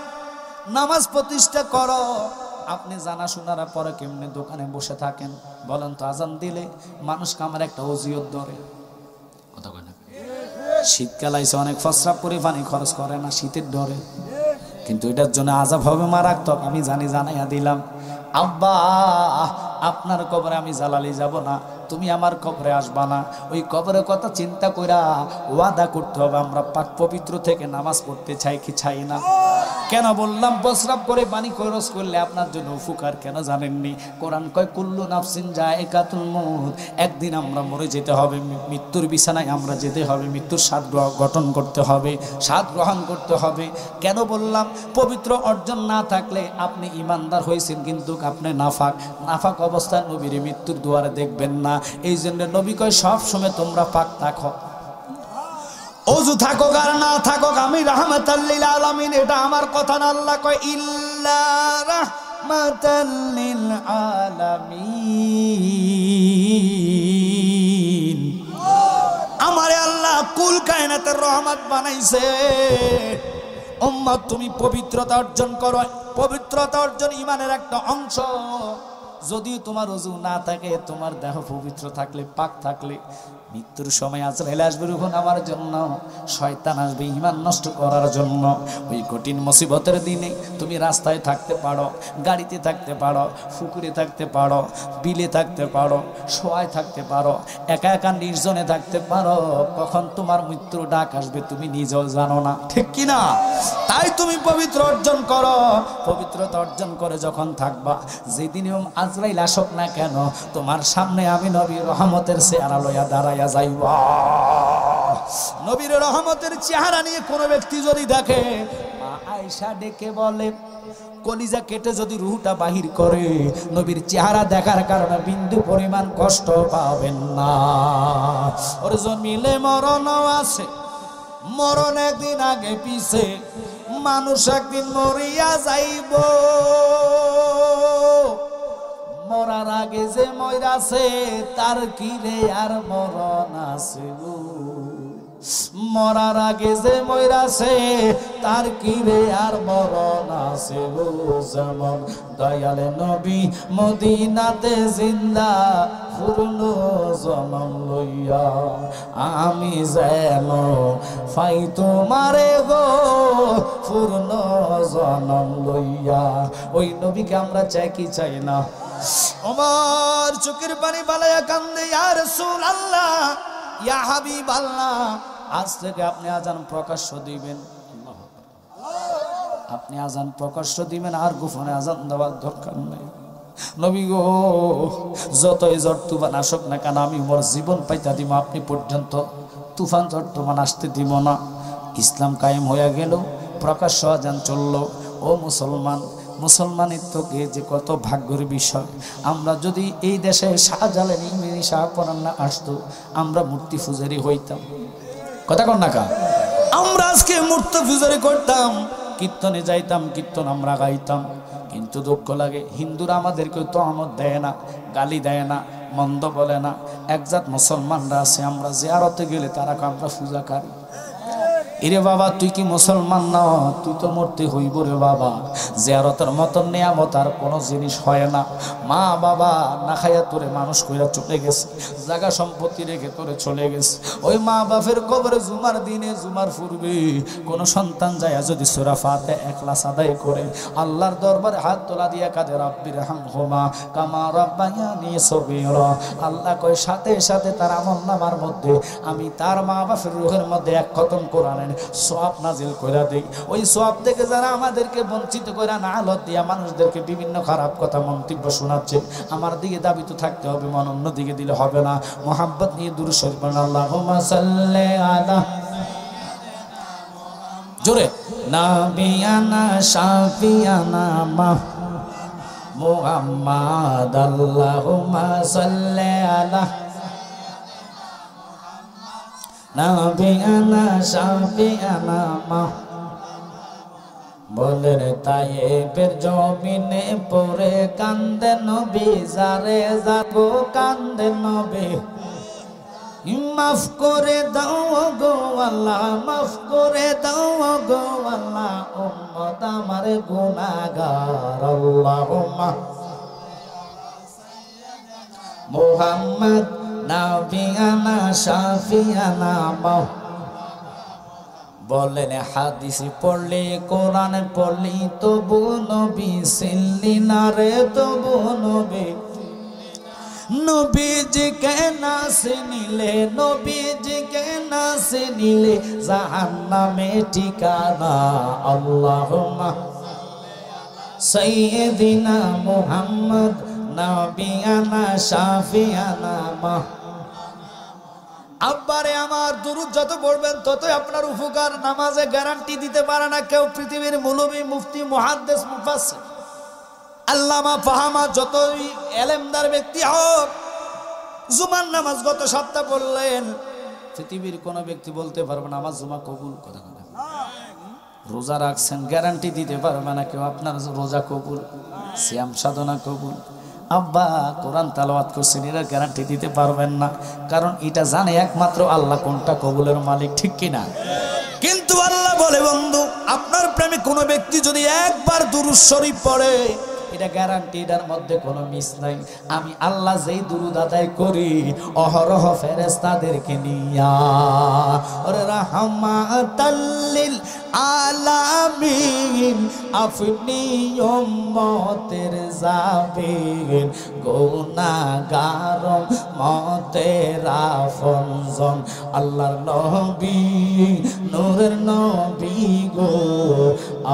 Speaker 1: নামাজ প্রতিষ্ঠা করো। আপনি জানা শোনার পরে কেমনে দোকানে বসে থাকেন বলেন তো? আজান দিলে মানুষ কামার একটা ওজিয়ত ধরে, কথা কয় না? শীতকাল আইসে অনেক ফসরাপ করে পানি খরচ করে না শীতের ডরে, কিন্তু এটার জন্য আযাব হবে মারাত্মক। আমি জানি, জানাইয়া দিলাম। আব্বা, আপনার কবরে আমি জালালি যাব না, তুমি আমার কবরে আসবা না। ওই কবরের কথা চিন্তা কইরা ওয়াদা করতে হবে, আমরা পাক পবিত্র থেকে নামাজ পড়তে চাই কি চাই না? কেন বললাম প্রস্রাব করে পানি খরচ করলে আপনার জন্য উপকার, কেন জানেননি? কোরআন কয় কুল্লু নাফসিন যায়কাতুল মউত, একদিন আমরা মরে যেতে হবে, মৃত্যুর বিছানায় আমরা যেতে হবে, মৃত্যুর স্বাদ গঠন করতে হবে, স্বাদ গ্রহণ করতে হবে। কেন বললাম? পবিত্র অর্জন না থাকলে আপনি ইমানদার হয়েছেন কিন্তু আপনি নাফাক অবস্থায় নবীর মৃত্যুর দুয়ারে দেখবেন না। এই জন্য নবী কয় সব সময় তোমরা পাক থাকো, ওযু থাকুক আর না থাকুক, আমি রাহমাতাল লিল আলামিন, এটা আমার কথা না। আল্লাহ কয় ইল্লা রাহমাতাল লিল আলামিন, আমারে আল্লাহ কুল কায়নাতের রহমত বানাইছে। উম্মত তুমি পবিত্রতা অর্জন করো, পবিত্রতা অর্জন ইমানের একটা অংশ। যদি তোমার ওযু না থাকে, তোমার দেহ পবিত্র থাকলে, পাক থাকলে, মৃত্যুর সময় আজরাইল আসবে রুহুন আমার জন্য, শয়তান আসবে ইমান নষ্ট করার জন্য। ওই কঠিন মুসিবতের দিনে তুমি রাস্তায় থাকতে পারো, গাড়িতে থাকতে পারো, পুকুরে থাকতে পারো, বিলে থাকতে পারো, শোয়ায় থাকতে পারো, একা একা নির্জনে থাকতে পারো। কখন তোমার মৃত্যুর ডাক আসবে তুমি নিজেও জানো না, ঠিক কি না? তাই তুমি পবিত্র অর্জন করো। পবিত্রতা অর্জন করে যখন থাকবা, যেদিনে আজরাইল আসুক না কেন, তোমার সামনে আমি নবীর রহমতের চেহারা লইয়া দাঁড়াইয়া যাইবা। নবীর রহমতের চেহারা নিয়ে কোনো ব্যক্তি যদি দেখে, মা আয়েশা ডেকে বলে, কলিজা কেটে যদি রুহটা বাহির করে, নবীর চেহারা দেখার কারণে বিন্দু পরিমাণ কষ্ট পাবেন না। ওর জমিলে মরণও আছে, মরণ একদিন আগে পিছে, মানুষ একদিন মরিয়া যাইব। মরার আগে যে মইরাছে তার কি রে আর মরণ আছে গো, মরার আগে যে মইরাছে তার কি রে আর মরণ আছে গো। যেমন দয়াল নবী মদিনাতে জিন্দা, পূর্ণ জনম লইয়া আমি যেন পাই তোমারে গো, পূর্ণ জনম লইয়া। ওই নবীকে আমরা চাই কি চাই না? ওমর চোখের পানি বালায়া কান্দে, ইয়া রাসূলুল্লাহ, ইয়া হাবিবাল্লাহ, আজ থেকে আপনি আজান প্রকাশ্য দিবেন, আপনি আজান প্রকাশ্য দিবেন, আর গোপনে আজান দেওয়ার দরকার নেই। নবী গো, যতই ঝড় তুফান আসুক না কেন, আমি মোর জীবন পাইতা দিব, আপনি পর্যন্ত তুফান ঝড় তুফান আসতে দিব না। ইসলাম কায়েম হয়ে গেল, প্রকাশ্য আজান চলল। ও মুসলমান, মুসলমানিত্বকে যে কত ভাগ্যের বিষয়। আমরা যদি এই দেশে শাহজালাল ইলমি শাহপরান না আসতো, আমরা মূর্তি পূজারি হইতাম। কথা কন না কা? আমরা আজকে মূর্তি পূজারি করতাম, কীর্তনে যাইতাম, কীর্তন আমরা গাইতাম। কিন্তু দুঃখ লাগে, হিন্দুরা আমাদেরকে তহমত দেয় না, গালি দেয় না, মন্দ বলে না। একজাত মুসলমানরা আছে, আমরা জিয়ারতে গেলে তারা আমরা পূজাকারী। এরে বাবা, তুই কি মুসলমান না? তুই তো মরতে হইব রে বাবা। জিয়ারতের মতন নিয়ামত আর কোনো জিনিস হয় না। মা বাবা না খাইয়া তোরে মানুষ কইরা চলে গেছে, জায়গা সম্পত্তি রেখে তোরে চলে গেছে। ওই মা বাপের কবরে জুমার দিনে, জুমার পূর্বে কোনো সন্তান যায় যদি সূরা ফাতিহা ইখলাস আদায় করে, আল্লাহর দরবারে হাত তোলা দিয়া কাঁদে, রাব্বির হামহুমা কামা রাব্বায়ানি সগীরা। আল্লাহ কয় সাথে সাথে তার আমলনামার মধ্যে আমি তার মা বাপের রূহের মধ্যে এক খতম কোরআনের সওয়াব নাজিল কইরা দেই। ওই সওয়াব থেকে যারা আমাদেরকে বঞ্চিত কইরা নালত দিয়া মানুষদেরকে বিভিন্ন খারাপ কথা মন্তব্য শোনাচ্ছে, আমার দিকে দাবি তো থাকতে হবে, মন অন্য দিকে দিলে হবে না। মুহাব্বত নিয়ে দুরূদ শরীফ পড়ুন, আল্লাহুম্মা সাল্লি আলা, জোরে, নাবিয়ানা শাফিয়ানা মা মুহাম্মাদ, আল্লাহুম্মা সাল্লি আলা নাবিয়ানা শাফিয়ানা মা। বলের তায়েবের জমিনে পড়ে কান্দে নবী, যারে যাবো কান্দে নবী। মাফ করে দাও গো আল্লাহ, মাফ করে দাও গো আল্লাহ, উম্মত আমার গুনাহগার। আল্লাহুম্মা মুহাম্মদ নাবিয়ানা শাফিয়ানা মা। বলেন হাদিস পড়লে, কোরআন পড়লি, তবু নবী চিনলি না রে, তবু নবী নবীজিকে না চিনিলে, নবীজিকে না চিনিলে জাহান্নামে ঠিকানা। আল্লাহুম্মা সাইয়্যিদিনা মুহাম্মদ নবিয়ানা শাফিয়ানা মা। আব্বারে আমার দুরূদ যত পড়বেন ততই আপনার উপকার। নামাজে গ্যারান্টি দিতে পারে না কেউ, পৃথিবীর মৌলবী, মুফতি, মুহাদ্দিস, মুফাসসির, আল্লামা, ফাহামা যতই এলেমদার ব্যক্তি হোক, জুমার নামাজ গত সপ্তাহ পড়লেন, পৃথিবীর কোনো ব্যক্তি বলতে পারবে না আমার জুমা কবুল। কথা কথা রোজা রাখছেন, গ্যারান্টি দিতে পারবে না কেউ আপনার রোজা কবুল, সিয়াম সাধনা কবুল। আব্বা কোরআন তালাওয়াত করছেন, এরা গ্যারান্টি দিতে পারবেন না, কারণ এটা জানে একমাত্র আল্লাহ কোনটা কবুলের মালিক, ঠিক কিনা? কিন্তু আল্লাহ বলে, বন্ধু আপনার প্রেমে কোনো ব্যক্তি যদি একবার দুরূদ শরীফ পড়ে, এটা গ্যারান্টি, এটার মধ্যে কোনো মিস নাই। আমি আল্লাহ যেই দুরূদ আদায় করি অহরহ ফেরেশতাদেরকে নিয়া, ওরে রাহমাতাল লিল আলামিন, আপনি উম্মতের যাবেন, গুনাহগার উম্মতের আফনজন, আল্লাহর নবী, নূরের নবী গো,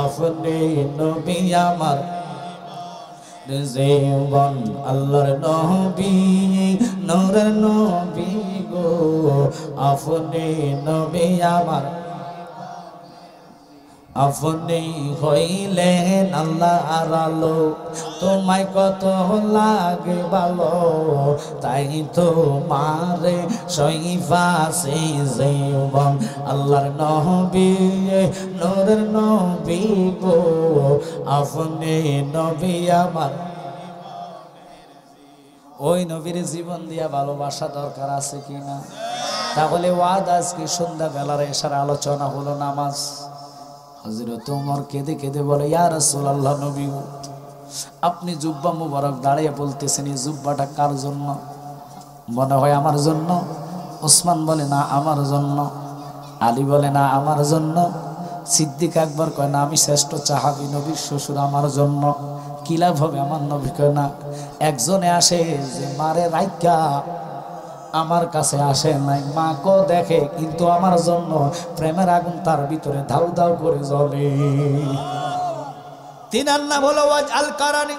Speaker 1: আপনি নবী আমার জীবন, আল্লাহর নবী, নূরের নবী গো, আপনি নবী আমার, আপনি হইলেন আল্লাহর আলো, তোমায় কত লাগে ভালো, তাই তো মারে সইফাসে জীবন, আল্লাহর নবী, নূরের নবী গো, আপনি নবী আমার। ওই নবীর জীবন দিয়া ভালোবাসা দরকার আছে কিনা? তাহলে ওয়াদ আজকে সন্ধ্যাবেলার এসার আলোচনা হলো নামাজ। হযরত ওমর কেঁদে কেঁদে বলে, ইয়া রাসূলুল্লাহ, নবী আপনি জুব্বা মুবারক দাঁড়িয়ে বলতেছেন, এই জুব্বাটা কার জন্য? মনে হয় আমার জন্য। ওসমান বলে না আমার জন্য, আলী বলে না আমার জন্য, সিদ্দিক আকবর কয় না আমি শ্রেষ্ঠ সাহাবী, নবীর শ্বশুর, আমার জন্য। কি লাভ হবে আমার নবী কয় না। একজনে আসে যে মারে রাইকা আমার কাছে আসে নাই, মাকেও দেখে, কিন্তু আমার জন্য প্রেমের আগুন তার ভিতরে ধাউ ধাউ করে জ্বলে। তিনার নাম হলো ওয়াজ আল কারানি।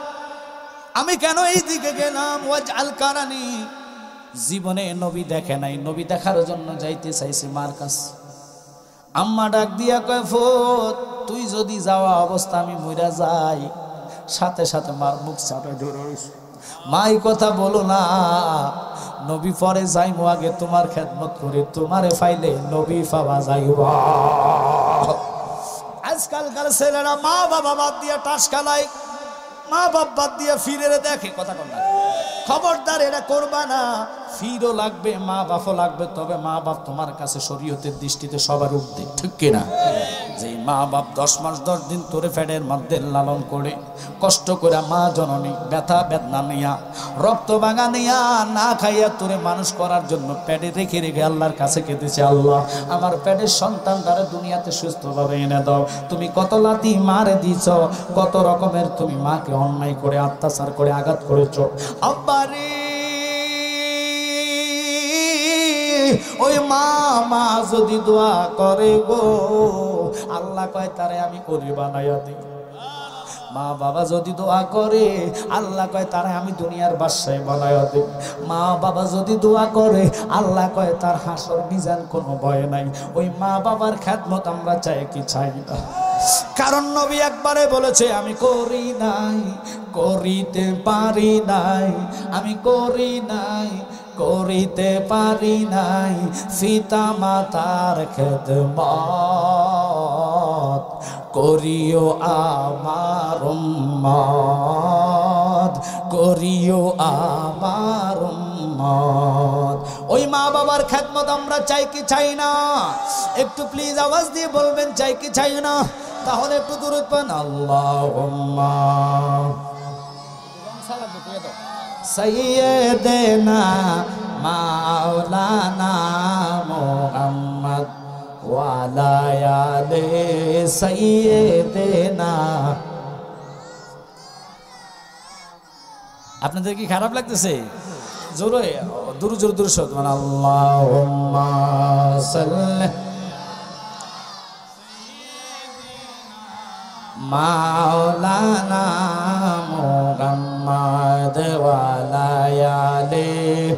Speaker 1: আমি কেন এই দিকে গেলাম? ওয়াজ আল কারানি জীবনে নবী দেখে নাই, নবী দেখার জন্য যাইতে চাইছে মার কাছে। আম্মা ডাক দিয়া কয়, ফুত তুই যদি যাওয়া অবস্থা আমি মইরা যাই, সাথে সাথে মার মুখ চাপে ধরে রইছে। মাই কথা বলো না, নবী পরে যাইমু, আগে তোমার খেদমত করে তোমারে ফাইলে নবী পাওয়া যাইব। আজকালকার ছেলেরা মা বাবা বাদ দিয়ে টাস খেলায়, মা বাপ বাদ দিয়ে ফিরে দেখে। কথা কন না, খবরদার এটা করবা না। ফিরও লাগবে, মা বাপও লাগবে, তবে মা বাপ তোমার কাছে শরীয়তের দৃষ্টিতে সবার ঊর্ধ্বে, ঠিক কিনা? যে মা বাপ 10 মাস 10 দিন তোরে ফ্যাটের মধ্যে লালন করে, কষ্ট করে মা জননী ব্যথা বেদনা নিয়া, রক্ত ভাঙা নিয়া, না খাইয়া তোরে মানুষ করার জন্য পেটে রেখে রেখে আল্লাহর কাছে কেঁদেছে, আল্লাহ আমার পেটের সন্তানটারে দুনিয়াতে সুস্থভাবে এনে দাও। তুমি কত লাথি মারে দিছ, কত রকমের তুমি মাকে অন্যায় করে, অত্যাচার করে, আঘাত করেছ। আব্বারে ওই মা যদি দোয়া করে গো, আল্লাহ কয় তারে আমি করি বানাইয়া দিই। মা বাবা যদি দোয়া করে, আল্লাহ কয় তারে আমি দুনিয়ার বাদশাহ বানাইয়া দিই। মা বাবা যদি দোয়া করে, আল্লাহ কয় তার হাসর মিজান কোনো ভয় নাই। ওই মা বাবার খেদমত আমরা চাই কি চাই না? কারণ নবী একবারে বলেছে, আমি করি নাই, করিতে পারি নাই, আমি করি নাই, করিতে পারি নাই পিতা মাতার খেদমত, করিও আমার উম্মত, করিও আমার উম্মত। ওই মা বাবার খেদমত আমরা চাই কি চাই না? একটু প্লিজ আওয়াজ দিয়ে বলবেন, চাই কি চাই না? তাহলে একটু দূরত পান। আল্লাহুম্মা সাইয়্যিদিনা মাওলানা মুহাম্মদ ওয়া আলা আলি সাইয়্যিদিনা। আপনাদের কি খারাপ লাগতেছে?
Speaker 2: জোরে দূর শব্দ মানে আল্লাহুম্মা সাল্লি মাওলানা মুহাম্মদ ওয়া আলা আলিহি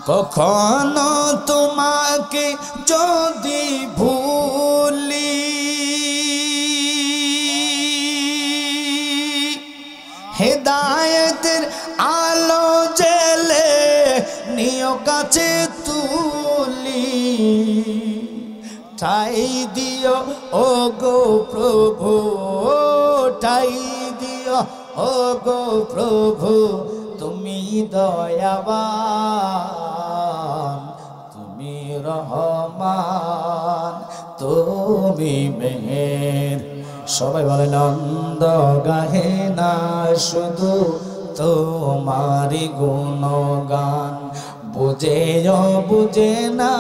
Speaker 2: কখনো তোমাকে যদি ভুলি হেদায়েতের আলো জেলে নিয় কাছে তুলি ঠাই দিও ও গো প্রভু ঠাই দিও ও গো প্রভু তুমি দয়াবান তুমি রহমান তুমি মেহের সবাই বলে নন্দ গাহে না শুধু তোমারি গুণগান বুঝে না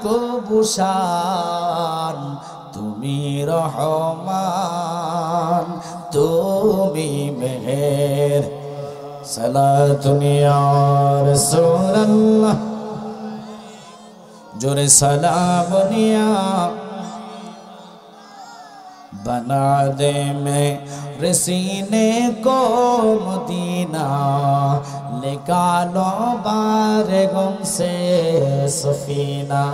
Speaker 2: কবুশান তুমি রহমান তুমি মেহের সালাতুন ইয়া রাসূলুল্লাহ জোরে সালামুন ইয়া बना दे मेरे सीने को मदीना निकालो बारे गम से सफीना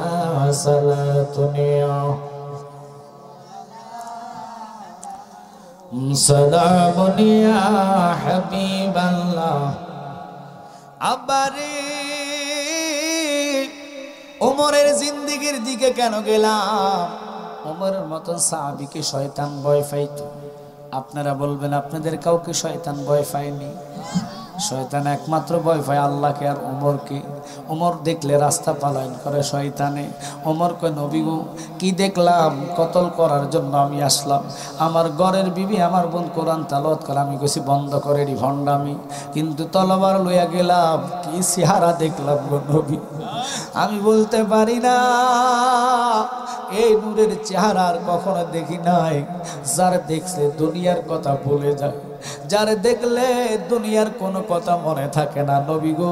Speaker 2: सलातुनिया सलामुनिया हबीबल्लाह আবারে ওমরের জিন্দেগীর দিকে কেন গেলাম ওমরের মতন সাহাবীকে শয়তান ভয় পাইতো আপনারা বলবেন আপনাদের কাউকে শয়তান ভয় পায়নি শয়তান একমাত্র ভয় পায় আল্লাহকে আর ওমরকে ওমর দেখলে রাস্তা পালায়ন করে শয়তানে ওমর কয় নবী গো কি দেখলাম কতল করার জন্য আমি আসলাম আমার ঘরের বিবি আমার বোন কোরআন তেলাওয়াত করে আমি কইছি বন্ধ করে দি ভণ্ডামি কিন্তু তলবার লইয়া গেলাম কি চেহারা দেখলাম গো নবী আমি বলতে পারি না এই নূরের চেহারা আর কখনো দেখি নাই যার দেখছে দুনিয়ার কথা ভুলে যায় যারে দেখলে দুনিয়ার কোনো কথা মনে থাকে না নবী গো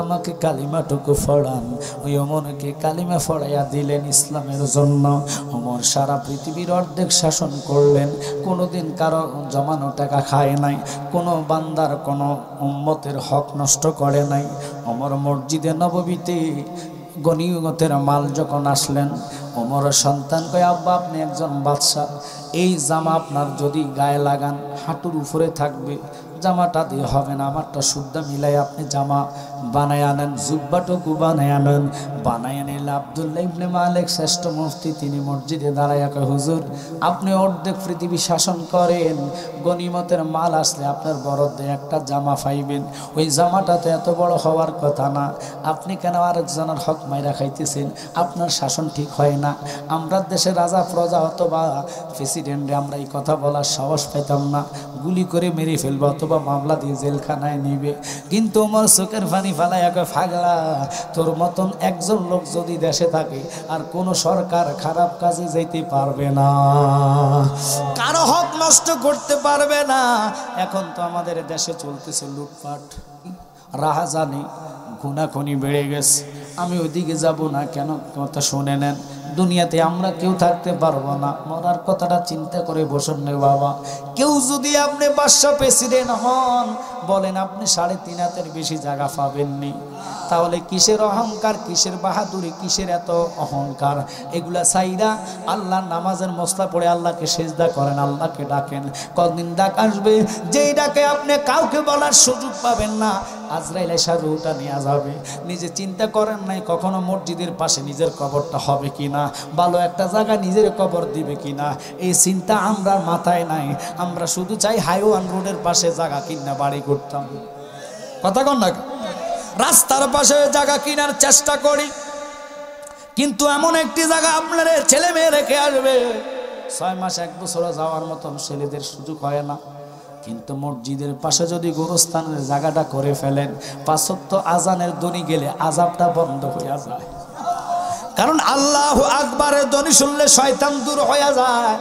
Speaker 2: আমাকে কালিমাটুকু ফড়ান ওই ওমরকে কালিমা ফড়াইয়া দিলেন ইসলামের জন্য ওমর সারা পৃথিবীর অর্ধেক শাসন করলেন কোনোদিন কারো জমানো টাকা খায় নাই কোনো বান্দার কোনো উম্মতের হক নষ্ট করে নাই ওমর মসজিদে নববীতে গনিমতের মাল যখন আসলেন ওমরের সন্তান কয় আব্বা আপনি একজন বাদশা এই জামা আপনার যদি গায়ে লাগান হাঁটুর উপরে থাকবে জামাটা দিয়ে হবে না আমারটা শুদ্ধ মিলাই আপনি জামা বানায় আনেন জুব্বাটুকু বানায় আনেন বানায় আনিলে আব্দুল্লাহ ইবনে মালিক শ্রেষ্ঠ মুফতি তিনি মসজিদে দাঁড়াইয়া কয় হুজুর আপনি অর্ধেক পৃথিবী শাসন করেন গনিমতের মাল আসলে আপনার বরাদ্দে একটা জামা পাইবেন ওই জামাটা তো এত বড় হওয়ার কথা না আপনি কেন আরেকজনের হক মাইরা খাইতেছেন আপনার শাসন ঠিক হয় না আমরা দেশে রাজা প্রজা অথবা প্রেসিডেন্টে আমরা এই কথা বলার সাহস পাইতাম না গুলি করে মেরে ফেলবো অথবা মামলা দিয়ে জেলখানায় নিবে কিন্তু আমার চোখের পানি ফালাইয়া কয় পাগলা তোর মতন একজন লোক যদি দেশে থাকে আর কোনো সরকার খারাপ কাজে যাইতে পারবে না কারো হক নষ্ট করতে পারবে না এখন তো আমাদের দেশে চলতেছে লুটপাট রাহাজানি খুনাখুনি বেড়ে গেছে আমি ওইদিকে যাব না কেন কথা শুনে নেন দুনিয়াতে আমরা কেউ থাকতে পারবো না মরার কথাটা চিন্তা করে বসেন না বাবা কেউ যদি আপনি বাদশা প্রেসিডেন্ট হন বলেন আপনি 3.5 হাতের বেশি জায়গা পাবেননি তাহলে কিসের অহংকার কিসের বাহাদুরি কিসের এত অহংকার এগুলা সাইরা আল্লাহর নামাজের মসলা পড়ে আল্লাহকে সেজদা করেন আল্লাহকে ডাকেন কতদিন ডাক আসবে যেই ডাকে আপনি কাউকে বলার সুযোগ পাবেন না আজরাইল এসে রুহটা নিয়ে যাবে নিজে চিন্তা করেন নাই কখনো মসজিদের পাশে নিজের কবরটা হবে কিনা ভালো একটা জায়গা নিজের কবর দিবে কিনা এই চিন্তা আমরা মাথায় নাই আমরা শুধু চাই হাইওয়ান রোডের পাশে জায়গা কিনা বাড়ি করতাম কথা কন না রাস্তার পাশে জায়গা কেনার চেষ্টা করি কিন্তু এমন একটি জায়গা আপনার ছেলে মেয়ে রেখে আসবে 6 মাস 1 বছর যাওয়ার মতন ছেলেদের সুযোগ হয় না কিন্তু মসজিদের পাশে যদি গোরস্থানের জায়গাটা করে ফেলেন 5 ওয়াক্ত আজানের ধ্বনি গেলে আযাবটা বন্ধ হয়ে যায় কারণ আল্লাহু আকবারের ধ্বনি শুনলে শয়তান দূর হয়ে যায়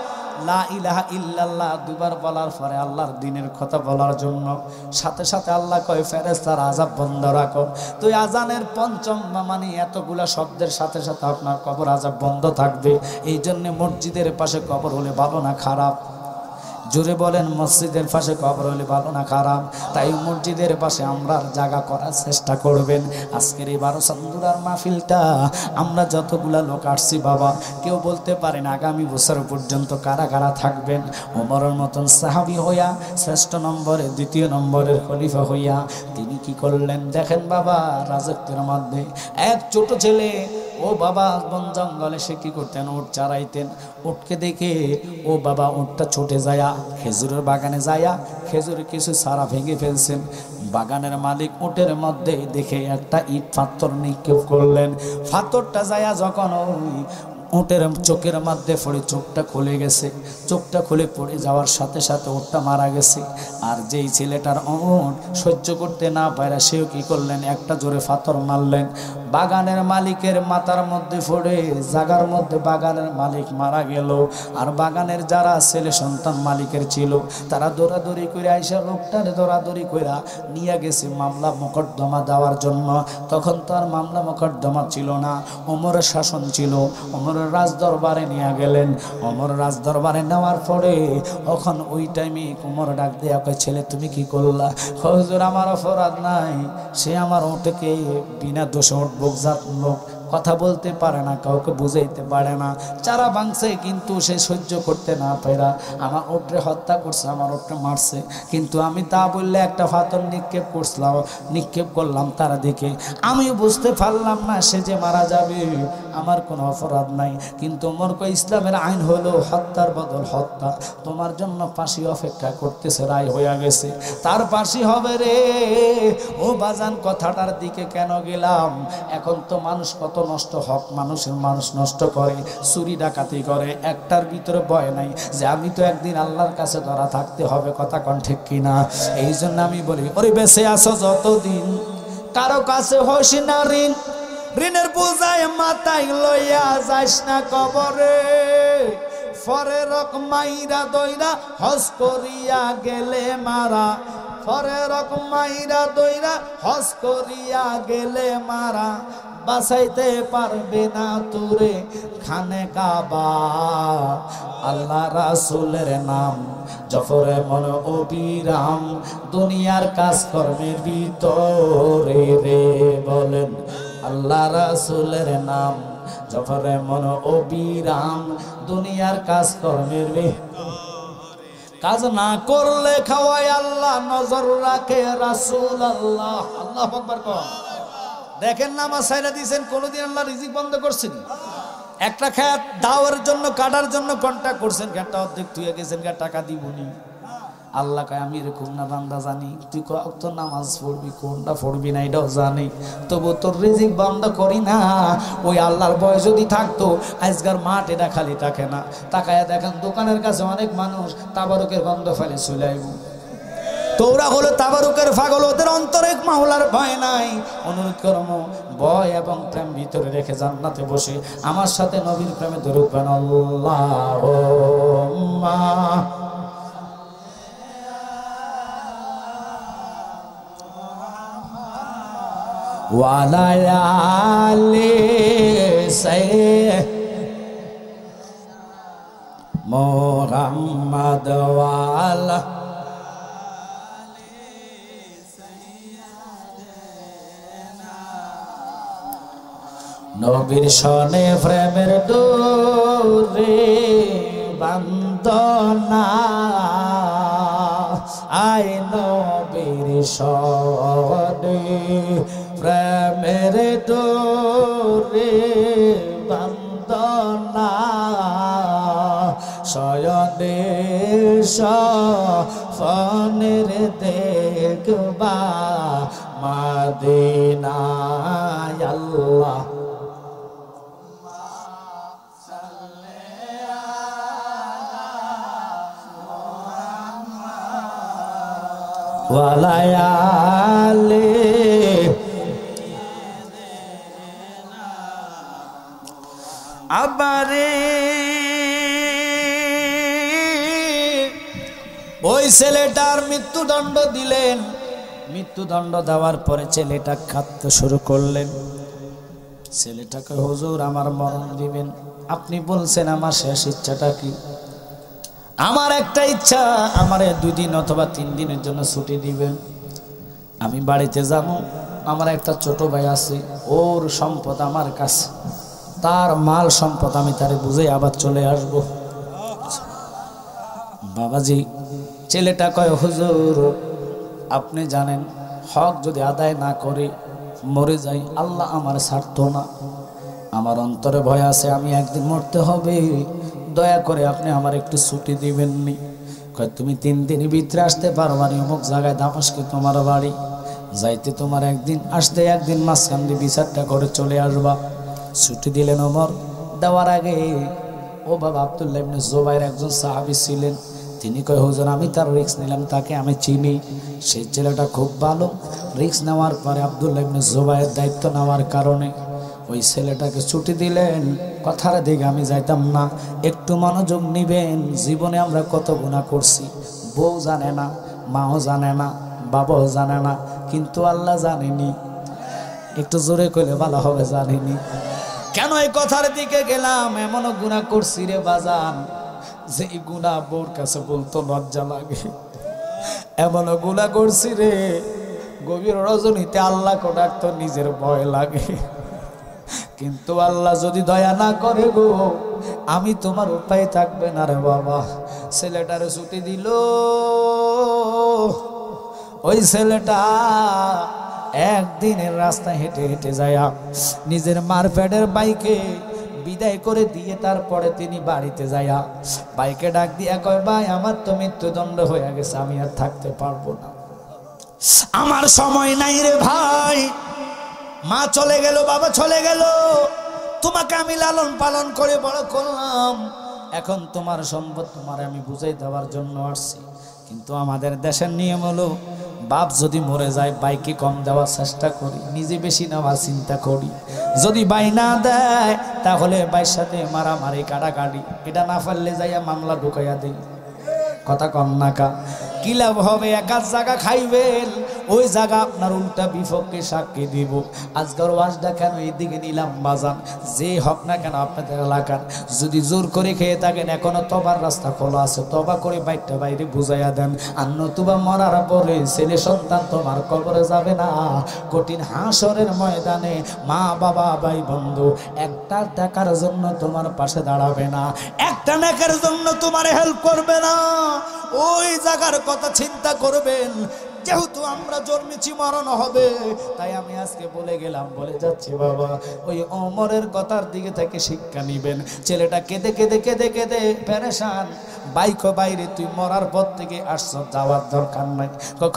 Speaker 1: লা ইলাহা ইল্লাল্লাহ দুবার বলার পরে আল্লাহর দ্বীনের কথা বলার জন্য সাথে সাথে আল্লাহ কয় ফেরেশতার আযাব বন্ধ রাখো। তো আজানের পঞ্চম মানে এতগুলা শব্দের সাথে সাথে আপনার কবর আযাব বন্ধ থাকবে। এই জন্য মসজিদের পাশে কবর হলে ভালো না খারাপ? জোরে বলেন, মসজিদের পাশে কবর হলে ভালো না খারাপ? তাই মসজিদের পাশে আমরা জায়গা করার চেষ্টা করবেন। আজকের এই 12 চান্দুরার মাহফিলটা আমরা যতগুলা লোক আসছি বাবা, কেউ বলতে পারেন আগামী বছর পর্যন্ত কারা কারা থাকবেন। ওমরের মতন সাহাবী হইয়া শ্রেষ্ঠ নম্বরে, দ্বিতীয় নম্বরের খলিফা হইয়া তিনি কি করলেন দেখেন বাবা। রাজত্বের মধ্যে এক ছোট ছেলে, ও বাবা বন জঙ্গলে সে কি করতেন, উট চারাইতেন। উটকে দেখে ও বাবা উটটা ছুটে যায়া খেজুরের বাগানে যায়া খেজুরের কিছু সারা ভেঙে ফেলছেন। বাগানের মালিক উটের মধ্যে দেখে একটা ইট পাথর নিক্ষেপ করলেন। পাথরটা যায়া যখন ওই উটের চোখের মধ্যে পড়ে চোখটা খুলে গেছে। চোখটা খুলে পড়ে যাওয়ার সাথে সাথে উটটা মারা গেছে। আর যেই ছেলেটার উট সহ্য করতে না পারে সেও কি করলেন, একটা জোরে পাথর মারলেন। বাগানের মালিকের মাথার মধ্যে পড়ে জাগার মধ্যে বাগানের মালিক মারা গেল। আর বাগানের যারা ছেলে সন্তান মালিকের ছিল তারা দৌড়াদৌড়ি করে আইসা লোকটারে দৌড়াদৌড়ি করে নিয়ে গেছে মামলা মোকদ্দমা দেওয়ার জন্য। তখন তো আর মামলা মোকদ্দমা ছিল না, ওমরের শাসন ছিল। ওমরের রাজদরবারে নিয়ে গেলেন। ওমর রাজদরবারে নেওয়ার পরে তখন ওই টাইমে ওমর ডাক দেয়া কয়, ছেলে তুমি কি করলা? হুজুর আমার অপরাধ নাই, সে আমার ওটাকে বিনা দোষে বকজাত লোক, কথা বলতে পারে না, কাউকে বুঝাইতে পারে না, চারা ভাঙছে কিন্তু সে সহ্য করতে না পারা আমার ওটরে হত্যা করছে, আমার ওটরে মারছে। কিন্তু আমি তা বললে একটা পাথর নিক্ষেপ করলাম তারা দেখে আমি বুঝতে পারলাম না সে যে মারা যাবে, আমার কোনো অপরাধ নাই। কিন্তু ওমর কয় ইসলামের আইন হলো হত্যার বদল হত্যা, তোমার জন্য ফাঁসি অপেক্ষা করতেছে, রায় হয়ে গেছে, তার ফাঁসি হবে রে। ও বাজান কথাটার দিকে কেন গেলাম, এখন তো মানুষ কত নষ্ট, হক মানুষের মানুষ নষ্ট করে, চুরি ডাকাতি করে, একটার ভিতরে ভয় নাই যে আমি তো একদিন আল্লাহর কাছে ধরা থাকতে হবে, কথা কোন ঠিক কিনা? এই জন্য আমি বলি ওরে বেঁচে আছো যতদিন কারো কাছে হইস না ঋণ, ঋণের বোঝায় মাথায় লইয়া যাইস না কবরে। ফরের রক মাইরা দইরা হজ করিয়া গেলে মারা, ফরের রক মাইরা দইরা হজ করিয়া গেলে মারা, বাঁচাইতে পারবে না তুরে খানে কাবা। আল্লাহ রাসূলের নাম জফরে মন অবিরাম, দুনিয়ার কাজ কর্মের ভিতরে রে বলেন আল্লাহ রাসূলের নাম জফরে মন অবিরাম, দুনিয়ার কাজ কর্মের কাজ না করলে খাওয়ায় আল্লাহ, নজর রাখে রাসূল আল্লাহ। আল্লাহু আকবার কর। দেখেন না আমার সাইরা দিয়েছেন, কোনোদিন আল্লাহ রিজিক বন্ধ করছেন? একটা খেত দাওয়ার জন্য কাটার জন্য কন্ট্যাক্ট করছেন, খেতটা অর্ধেক তুই গেছেন, টাকা দিবনি। আল্লাহ কয় আমি এরকম না বান্দা জানি, তুই কত নামাজ পড়বি কোনটা পড়বি না এটাও জানি, তবু তোর রিজিক বন্ধ করি না। ওই আল্লাহর ভয় যদি থাকতো আজকার মাঠ এটা খালি থাকে না। তাকায়া দেখেন দোকানের কাছে অনেক মানুষ তাবারুকের গন্ধ ফেলে চলে আইব। তোরা হলো তাবারুকের পাগল, ওদের অন্তরে মাওলার ভয় নাই। অনুরোধ করম ভয় এবং প্রেম ভিতরে রেখে জান্নাতে বসে আমার সাথে নবীর প্রেমে দরুদ পড়েন আল্লাহুম্মা ওয়া আলা আলি সাইয়্যিদিনা মুহাম্মদ ওয়া আলা নবীর সনে প্রেমের ডোরে বান্দনা, আই নবীর সনে প্রেমের ডোরে বান্দনা, শয়নে সফনের দেখবা মদিনায় আল্লাহ ওয়ালায়ালে আবারে ওই ছেলেটার মৃত্যুদণ্ড দিলেন। মৃত্যুদণ্ড দেওয়ার পরে ছেলেটা কাঁদতে শুরু করলেন। ছেলেটাকে হুজুর আমার মরণ দিবেন, আপনি বলছেন আমার শেষ ইচ্ছাটা কি? আমার একটা ইচ্ছা, আমারে 2 দিন অথবা 3 দিনের জন্য ছুটি দিবেন, আমি বাড়িতে যাব। আমার একটা ছোট ভাই আছে, ওর সম্পদ আমার কাছে, তার মাল সম্পদ আমি তারে বুঝে আবার চলে আসব। বাবাজি ছেলেটা কয় হুজুর আপনি জানেন হক যদি আদায় না করে মরে যাই, আল্লাহ আমার ছাড়তো না, আমার অন্তরে ভয় আছে আমি একদিন মরতে হবে, দয়া করে আপনি আমার একটু ছুটি দিবেননি। কয় তুমি 3 দিনের ভিতরে আসতে পারবা না, অমুক জায়গায় দামেস্কে তোমার বাড়ি, যাইতে তোমার একদিন, আসতে একদিন, মাঝখান দিয়ে বিচারটা করে চলে আসবা। ছুটি দিলেন ওমর। দেওয়ার আগে ও বাবা আব্দুল্লাহ ইবনে জুবাইর একজন সাহাবী ছিলেন, তিনি কয় হুজুর আমি তার রিস্ক নিলাম, তাকে আমি চিনি, সেই ছেলেটা খুব ভালো। রিস্ক নেওয়ার পরে আব্দুল্লাহ ইবনে জুবাইর দায়িত্ব নেওয়ার কারণে ওই ছেলেটাকে ছুটি দিলেন। কথার দিকে আমি যাইতাম না, একটু মনোযোগ নিবেন। জীবনে আমরা কত গুনাহ করছি, বউ জানে না, মাও জানে না, বাবাও জানে না, কিন্তু আল্লাহ জানেনি। একটু জোরে কইলে ভালো হবে, জানেনি। কেন এই কথার দিকে গেলাম? এমনও গুনাহ করছি রে বাজান, যে গুনাহ বউর কাছে বলতো লজ্জা লাগে। এমনও গুনাহ করছি রে, গভীর রজনীতে আল্লাহ কো ডাকতো নিজের ভয় লাগে। কিন্তু আল্লাহ যদি দয়া না করে গো, আমি তোমার উপায় থাকবে না রে বাবা। ছেলেটারে ছুটি দিল। ওই ছেলেটা একদিনের রাস্তায় হেঁটে হেঁটে যায় নিজের মারপ্যাডের বাইকে বিদায় করে দিয়ে তারপরে তিনি বাড়িতে যায়া বাইকে ডাক দিয়া কয় ভাই আমার তো মৃত্যুদণ্ড হয়ে গেছে, আমি আর থাকতে পারবো না, আমার সময় নাই রে ভাই। মা চলে গেল, বাবা চলে গেল, তোমাকে আমি লালন পালন করে বড় করলাম, এখন তোমার সম্পদ তোমার আমি বুঝাই দেওয়ার জন্য আসছি। কিন্তু আমাদের দেশের নিয়ম হলো বাপ যদি মরে যায় বাইকে কম দেওয়ার চেষ্টা করি, নিজে বেশি নেওয়ার চিন্তা করি। যদি বাই না দেয় তাহলে বাইর সাথে মারামারি কাটাকাটি, এটা না পারলে যাইয়া মামলা ঢুকাইয়া দেই। কথা কম না কা, কি লাভ হবে? একার জায়গা খাইবেন, ওই জায়গা আপনার উল্টা বিপক্ষে সাক্ষী দিব। আজকের ওয়াজটা কেন এইদিকে নিলাম বাজান, যে হক না কেন আপনাদের এলাকার, যদি জোর করে খেয়ে থাকেন এখনো তবার রাস্তা খোলা আছে, তবা করে বাইকটা বাইরে বুঝাইয়া দেন। আর নতুবা মরার পরে ছেলে সন্তান তোমার কবরে যাবে না, কঠিন হাসরের ময়দানে মা বাবা ভাই বন্ধু একটা টাকার জন্য তোমার পাশে দাঁড়াবে না, একটা নেকের জন্য তোমার হেল্প করবে না। ওই জায়গার কথা চিন্তা করবেন। যেহেতু আমরা জন্মেছি মরণ হবে, তাই আমি আজকে বলে গেলাম, বলে যাচ্ছি বাবা, ওই ওমরের কথার দিকে থেকে শিক্ষা নিবেন। ছেলেটা কেঁদে কেঁদে কেঁদে কেঁদে পেরেশান, বাইকো বাইরে তুই মরার পর থেকে আসছ, যাওয়ার দরকার নাই।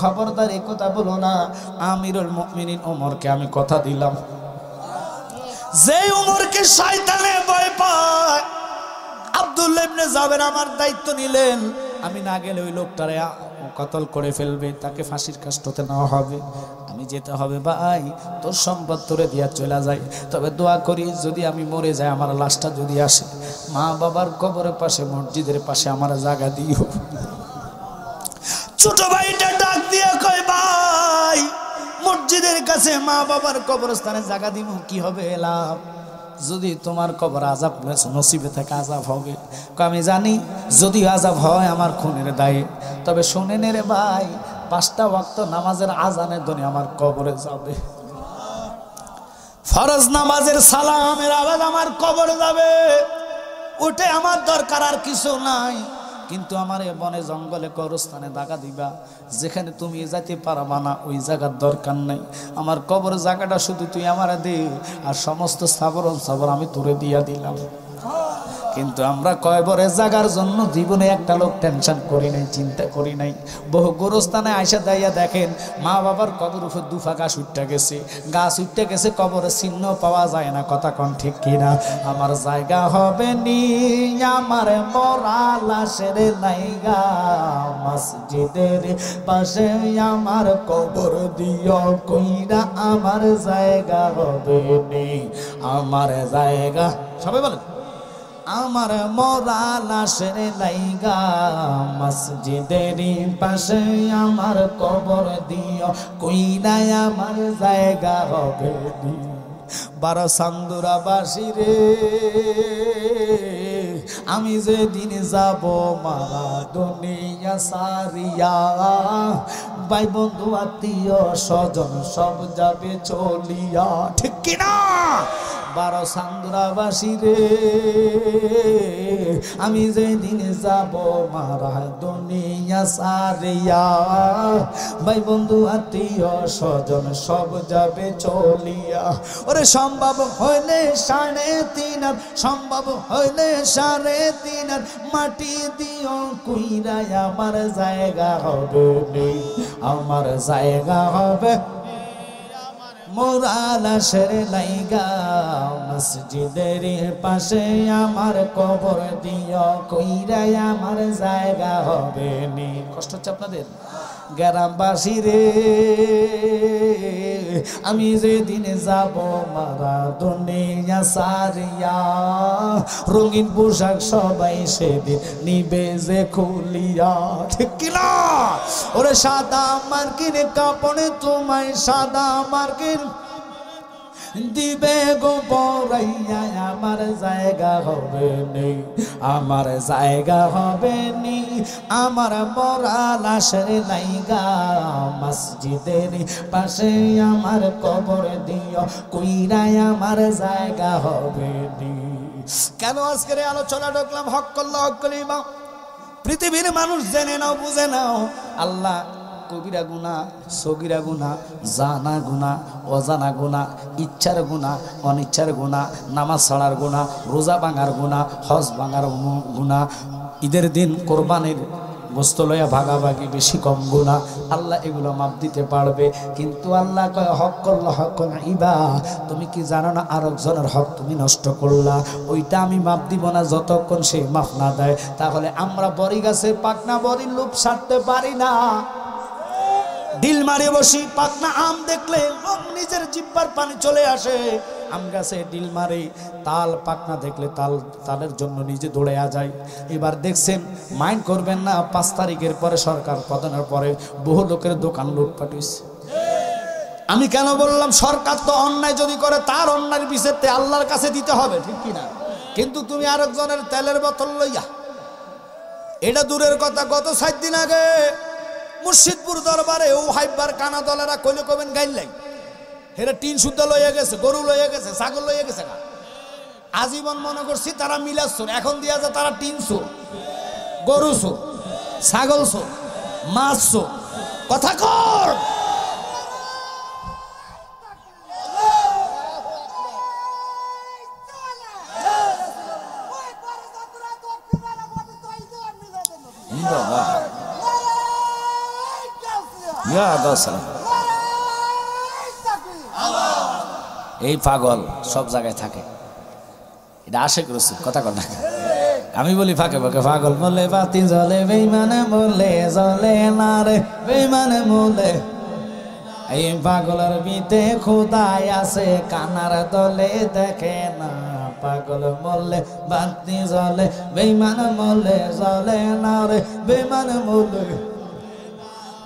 Speaker 1: খবরদার এই কথা বলো না, আমিরুল মুমিনিন ওমরকে আমি কথা দিলাম, যে ওমরকে শয়তানে ভয় পায়, আব্দুল্লাহ ইবনে জাবের আমার দায়িত্ব নিলেন, আমি না গেলে ওই লোকটারে কতল করে ফেলবে, তাকে ফাঁসির কাস্টতে নেওয়া হবে, আমি যেতে হবে। ভাই তোর সম্পদ তোরে দিয়া চলে যায়, তবে দোয়া করি যদি আমি মরে যাই, আমার লাশটা যদি আসে মা বাবার কবরের পাশে মসজিদের পাশে আমার জায়গা দিও। ছোট ভাইটা ডাক দিয়ে কয় ভাই মসজিদের কাছে মা বাবার কবরস্থানে জায়গা দিব, কি হবে লাভ? যদি তোমার কবর আযাব নসিবে থেকে আযাব হবে। আমি জানি যদি আযাব হয় আমার খুনের দায়ে, তবে শোনেন রে ভাই, 5টা ওয়াক্ত নামাজের আজানের ধ্বনি আমার কবরে যাবে, ফরজ নামাজের সালামের আওয়াজ আমার কবরে যাবে, ওটা আমার দরকার আর কিছু নাই। কিন্তু আমার বনে জঙ্গলে কবরস্থানে দাগা দিবা, যেখানে তুমি যেতে পারবা না, ওই জায়গার দরকার নাই। আমার কবর জায়গাটা শুধু তুই আমার দে, আর সমস্ত সাবর আমি তোরে দিয়া দিলাম। কিন্তু আমরা কয়বরের জায়গার জন্য জীবনে একটা লোক টেনশন করি নাই, চিন্তা করি নাই। বহু গোরস্থানে আইসা দাইয়া দেখেন মা বাবার কবর উপর দুফা গাছ উঠতে গেছে, গাছ উঠতে গেছে, কবরের চিহ্ন পাওয়া যায় না। কথা কন ঠিক কিনা? আমার জায়গা হবে নি, আমার মরা লাশের নাইগা, মসজিদের পাশে আমার কবর দিও কইরা, আমার জায়গা হবে নি, আমার জায়গা। সবাই বলেন আমার মরা লাশের লাইগা মসজিদের পাশে আমার কবর দিও কইরাই আমার জায়গা হবে নি। 12 চান্দুরাবাসী রে আমি যেদিন যাব মারা দুনিয়া সারিয়া ভাই বন্ধু আত্মীয় স্বজন সব যাবে চলিয়া, ঠিক কিনা? 12 চান্দুরাবাসী রে আমি যেদিন যাব মারা দুনিয়া সারিয়া ভাই বন্ধু আত্মীয় স্বজন সব যাবে চলিয়া। ওরে সম্ভব হইলে 3.5 হাত, সম্ভব হইলে 3.5 হাত মাটি দিও কইরাই আমার জায়গা হবে নি, আমার জায়গা হবে মোরা লাশের লাইগা মসজিদের পাশে আমার কবর দিও কইরাই আমার জায়গা হবে নি। কষ্ট হচ্ছে আপনাদের গ্রামবাসী রে আমি যেদিন যাব মারা দুনিয়া সারিয়া রঙিন পোশাক সবাই সেদিন নিবে যে খুলিয়া, ঠিক কিনা? ওরে সাদা মার্কিন কাপড়ে তোমায় সাদা মার্কিন দিবে গো পরাইয়া আমার জায়গা হবে নি, আমার জায়গা হবে নি। আমার মরা লাশের লাইগা মসজিদের পাশে আমার কবর দিও কইরাই আমার জায়গা হবে নি। কেন আজকের আলোচনা ঢুকলাম? হক করল্লাহ হক কলিমা। পৃথিবীর মানুষ জেনে নাও বুঝে নাও আল্লাহ কবিরা গুনা সগিরা গুনা জানা গুনা অজানা গুনা ইচ্ছার গুনা অনিচ্ছার গুনা নামাজ ছাড়ার গুনা রোজা ভাঙার গুনা হজ ভাঙার গুনা ঈদের দিন কোরবানির গোস্ত লইয়া ভাগাভাগি বেশি কম গুনা আল্লাহ এগুলো মাপ দিতে পারবে। কিন্তু আল্লাহ কয় হক করল হক ইবা তুমি কি জানো না আরেকজনের হক তুমি নষ্ট করলা ওইটা আমি মাপ দিব না যতক্ষণ সে মাপ না দেয়। তাহলে আমরা বড়ি গাছের পাকনা বড়ির লোভ ছাড়তে পারি না। ডিল মারে বসি পাকনা আম দেখলে নিজের জিব্বার পানি চলে আসে। আম গাছে ডিল মারে তাল পাকনা দেখলে তালের জন্য নিজে দৌড়ে যায়। এবার দেখছেন মাইন্ড করবেন না 5 তারিখের পরে সরকার পতনের পরে বহু লোকের দোকান লুটপাট হইছে। আমি কেন বললাম সরকার তো অন্যায় যদি করে তার অন্যায়ের বিচারতে আল্লাহর কাছে দিতে হবে, ঠিক কিনা? কিন্তু তুমি আরেকজনের তেলের বোতল লইয়া, এটা দূরের কথা। গত 7 দিন আগে মুর্শিদপুর দরবারে ও হাইবার কানা দলেরা কইলে কবেন গাইলাই হেরা টিন শুদ্ধ লইয়া গেছে, গরু লইয়া গেছে, ছাগল লইয়া গেছে। আজীবন মনে করছি তারা মিলাস চোর, এখন দিয়া যায় তারা টিন চোর, গরু চোর, ছাগল চোর, মাছ চোর। কথা কর এই পাগল সব জায়গায় থাকে, এটা আশেক রসুল। কথা কর না, আমি বলি ফাঁকে ফাঁকে পাগল বলে বাতি জ্বলে বেইমানে বলে জ্বলে না রে বেইমানে বলে। এই পাগলের ভিতে খোদাই আছে কানার দলে দেখে না। পাগল বললে বাতি জ্বলে বেইমান বলে জ্বলে না রে বেইমান বলে।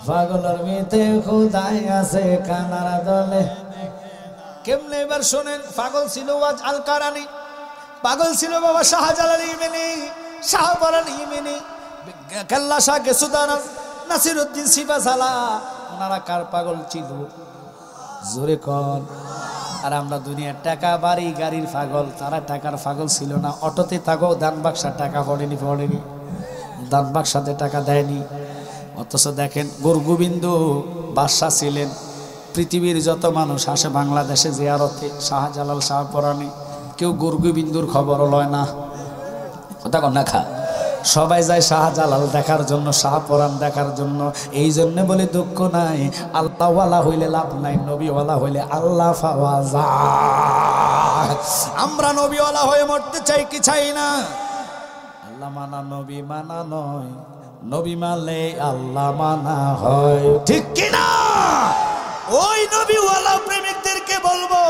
Speaker 1: পাগলের ভিতে খোদাই আছে কানার দলে। কেমনে এবার শোনেন। পাগল ছিল ওয়াজ আল কারানি, পাগল ছিল বাবা শাহজালাল ইমানি, শাহপরান ইমানি, কেল্লা শাহ গেসুদান, নাসিরউদ্দিন সিবাসালা। ওনারা কার পাগল ছিল জোরে কর। আর আমরা দুনিয়ার টাকা বাড়ি গাড়ির পাগল, তারা টাকার পাগল ছিল না। অটোতে থাকো দান বাক্সার টাকা পড়েনি, দান বাক্সাতে টাকা দেয়নি। অথচ দেখেন গোরগোবিন্দ বাদশাহ ছিলেন। পৃথিবীর যত মানুষ আসে বাংলাদেশে জিয়ারতে শাহজালাল শাহপরানি, কেউ গোরগোবিন্দুর খবরও লয় না। কথা কন না খা, সবাই যায় শাহজালাল দেখার জন্য, শাহপরান দেখার জন্য। এই জন্য বলে দুঃখ নাই, আল্লাহওয়ালা হইলে লাভ নাই, নবীওয়ালা হইলে আল্লাহ পাওয়া যায়। আমরা নবীওয়ালা হয়ে মরতে চাই কি চাই না? আল্লাহ মানা নবী মানা নয়, নবী মানলে আল্লাহ মানা হয়, ঠিক কিনা? ওই নবীওয়ালা প্রেমিকদেরকে বলবো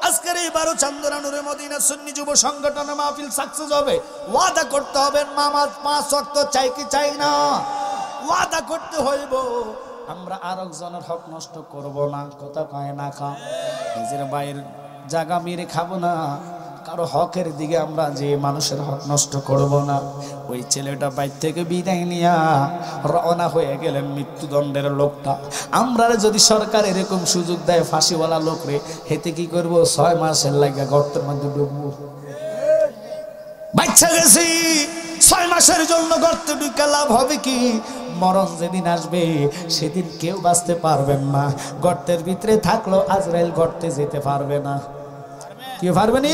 Speaker 1: আজকের এই 12 চান্দনা নূরে মদিনা সুন্নি যুব সংগঠন মাহফিল সাকসেস হবে, ওয়াদা করতে হবে নামাজ 5 ওয়াক্ত চাই কি চাই না, ওয়াদা করতে হইব। আমরা আরেকজনের হক নষ্ট করব না, কথা কয় না খা, নিজের বাইরের জায়গা মেরে খাবো না, কারো হকের দিকে আমরা যে মানুষের হক নষ্ট করব না। ওই ছেলেটা বাইর থেকে বিদায় নিয়া রওনা হয়ে গেলেন মৃত্যুদণ্ডের লোকটা। আমরা যদি সরকার এরকম সুযোগ দেয় ফাঁসিওয়ালা লোকরে, হেতে কি করব? 6 মাসের লাগা গর্তের মধ্যে ডুববো। বাচ্চা গেছি 6 মাসের জন্য গর্তে ঢুকে লাভ হবে কি? মরণ যেদিন আসবে সেদিন কেউ বাঁচতে পারবেন না। গর্তের ভিতরে থাকলো আজরাইল গর্তে যেতে পারবে না। কি পারবে না?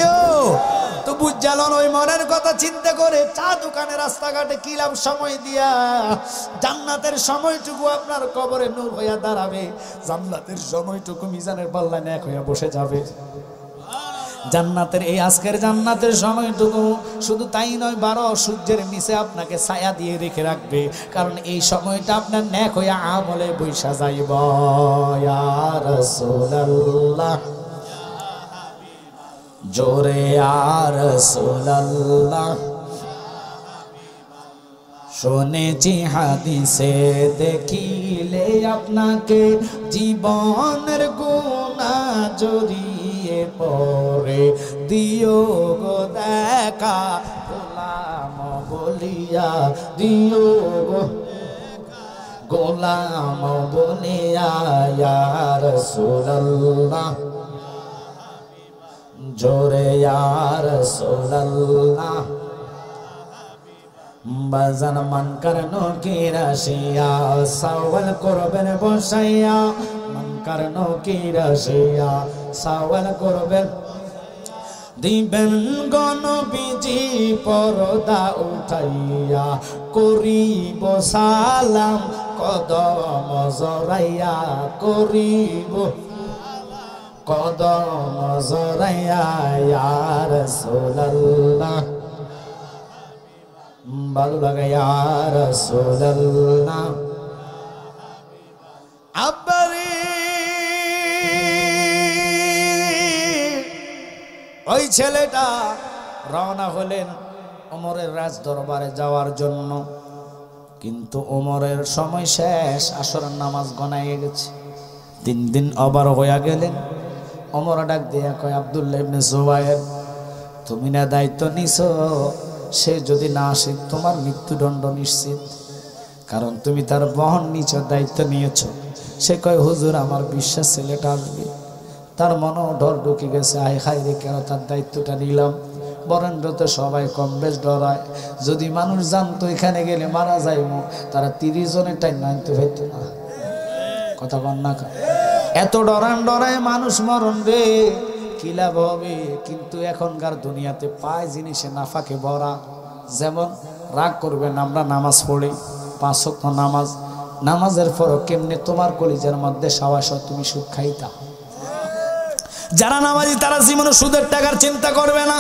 Speaker 1: তো বুঝালন ওই মনের কথা চিন্তা করে চা দোকানে রাস্তাঘাটে কিলাম সময় দিয়া, জান্নাতের সময়টুকু আপনার কবরে নূর হইয়া দাঁড়াবে, জান্নাতের সময়টুকু মিজানের পাল্লায় এক হইয়া বসে যাবে। জান্নাতের এই আজকের জান্নাতের সময়টুকু শুধু তাই নয়, 12 সূর্যের নিচে আপনাকে ছায়া দিয়ে রেখে রাখবে, কারণ এই সময়টা আপনার নেক হইয়া আমলে বৈশা যাইব। ইয়া রাসূলুল্লাহ জোরে ইয়া রাসূলুল্লাহ, শুনেছি হাদিসে দেখিলে আপনাকে জীবনের গুনাহ জড়িয়ে পড়ে, দিও গো দেখা গোলাম বলিয়া, দিও গো গোলাম বলিয়া। ইয়া রাসূলুল্লাহ জোরে ইয়া রাসূলুল্লাহ, বাজান মান করনো কি রাশিয়া, সাওয়াল করবেন বসাইয়া, মান করনো কি রাশিয়া, সাওয়াল করবেন দিবেন গণবিজি পরদা উঠাইয়া, করিব সালাম কদম জড়াইয়া, করিব কদম জড়াইয়া। ইয়া রাসূলুল্লাহ ভালো লাগে ইয়া রাসূলুল্লাহ। আব্বারি ওই ছেলেটা রওনা হলেন ওমরের রাজ দরবারে যাওয়ার জন্য, কিন্তু ওমরের সময় শেষ, আসরের নামাজ গণাইয়ে গেছে। 3 দিন আবার হইয়া গেলেন। ওমর ডাক দিয়া কয়, আব্দুল্লাহ ইবনে জুবায়ের, তুমি না দায়িত্ব নিছো, সে যদি না আসে তোমার মৃত্যুদণ্ড নিশ্চিত, কারণ তুমি তার বহন নিছ, দায়িত্ব নিয়েছ। সে কয়, হুজুর আমার বিশ্বাস ছেলেটা আসবে। তার মনেও ডর ঢুকে গেছে, আয় হায় রে কেন তার দায়িত্বটা নিলাম। বরেন্দ্রতে সবাই কম বেশ ডরায়, যদি মানুষ জানতো এখানে গেলে মারা যাইব, তারা 30 জনের টাইম নাইতে হইতো না। কথা বল না, এত ডরায় মানুষ মরণ রে, কি লাভ হবে? কিন্তু এখনকার দুনিয়াতে পায় জিনিসে নাফাকে ভরা। যেমন রাগ করবেন, আমরা নামাজ পড়ি 5 ওয়াক্ত নামাজ, নামাজের পরও কেমনে তোমার কলিজার মধ্যে সাবাস তুমি সুদ খাইতা। যারা নামাজি তারা জীবনে সুদের টাকার চিন্তা করবে না।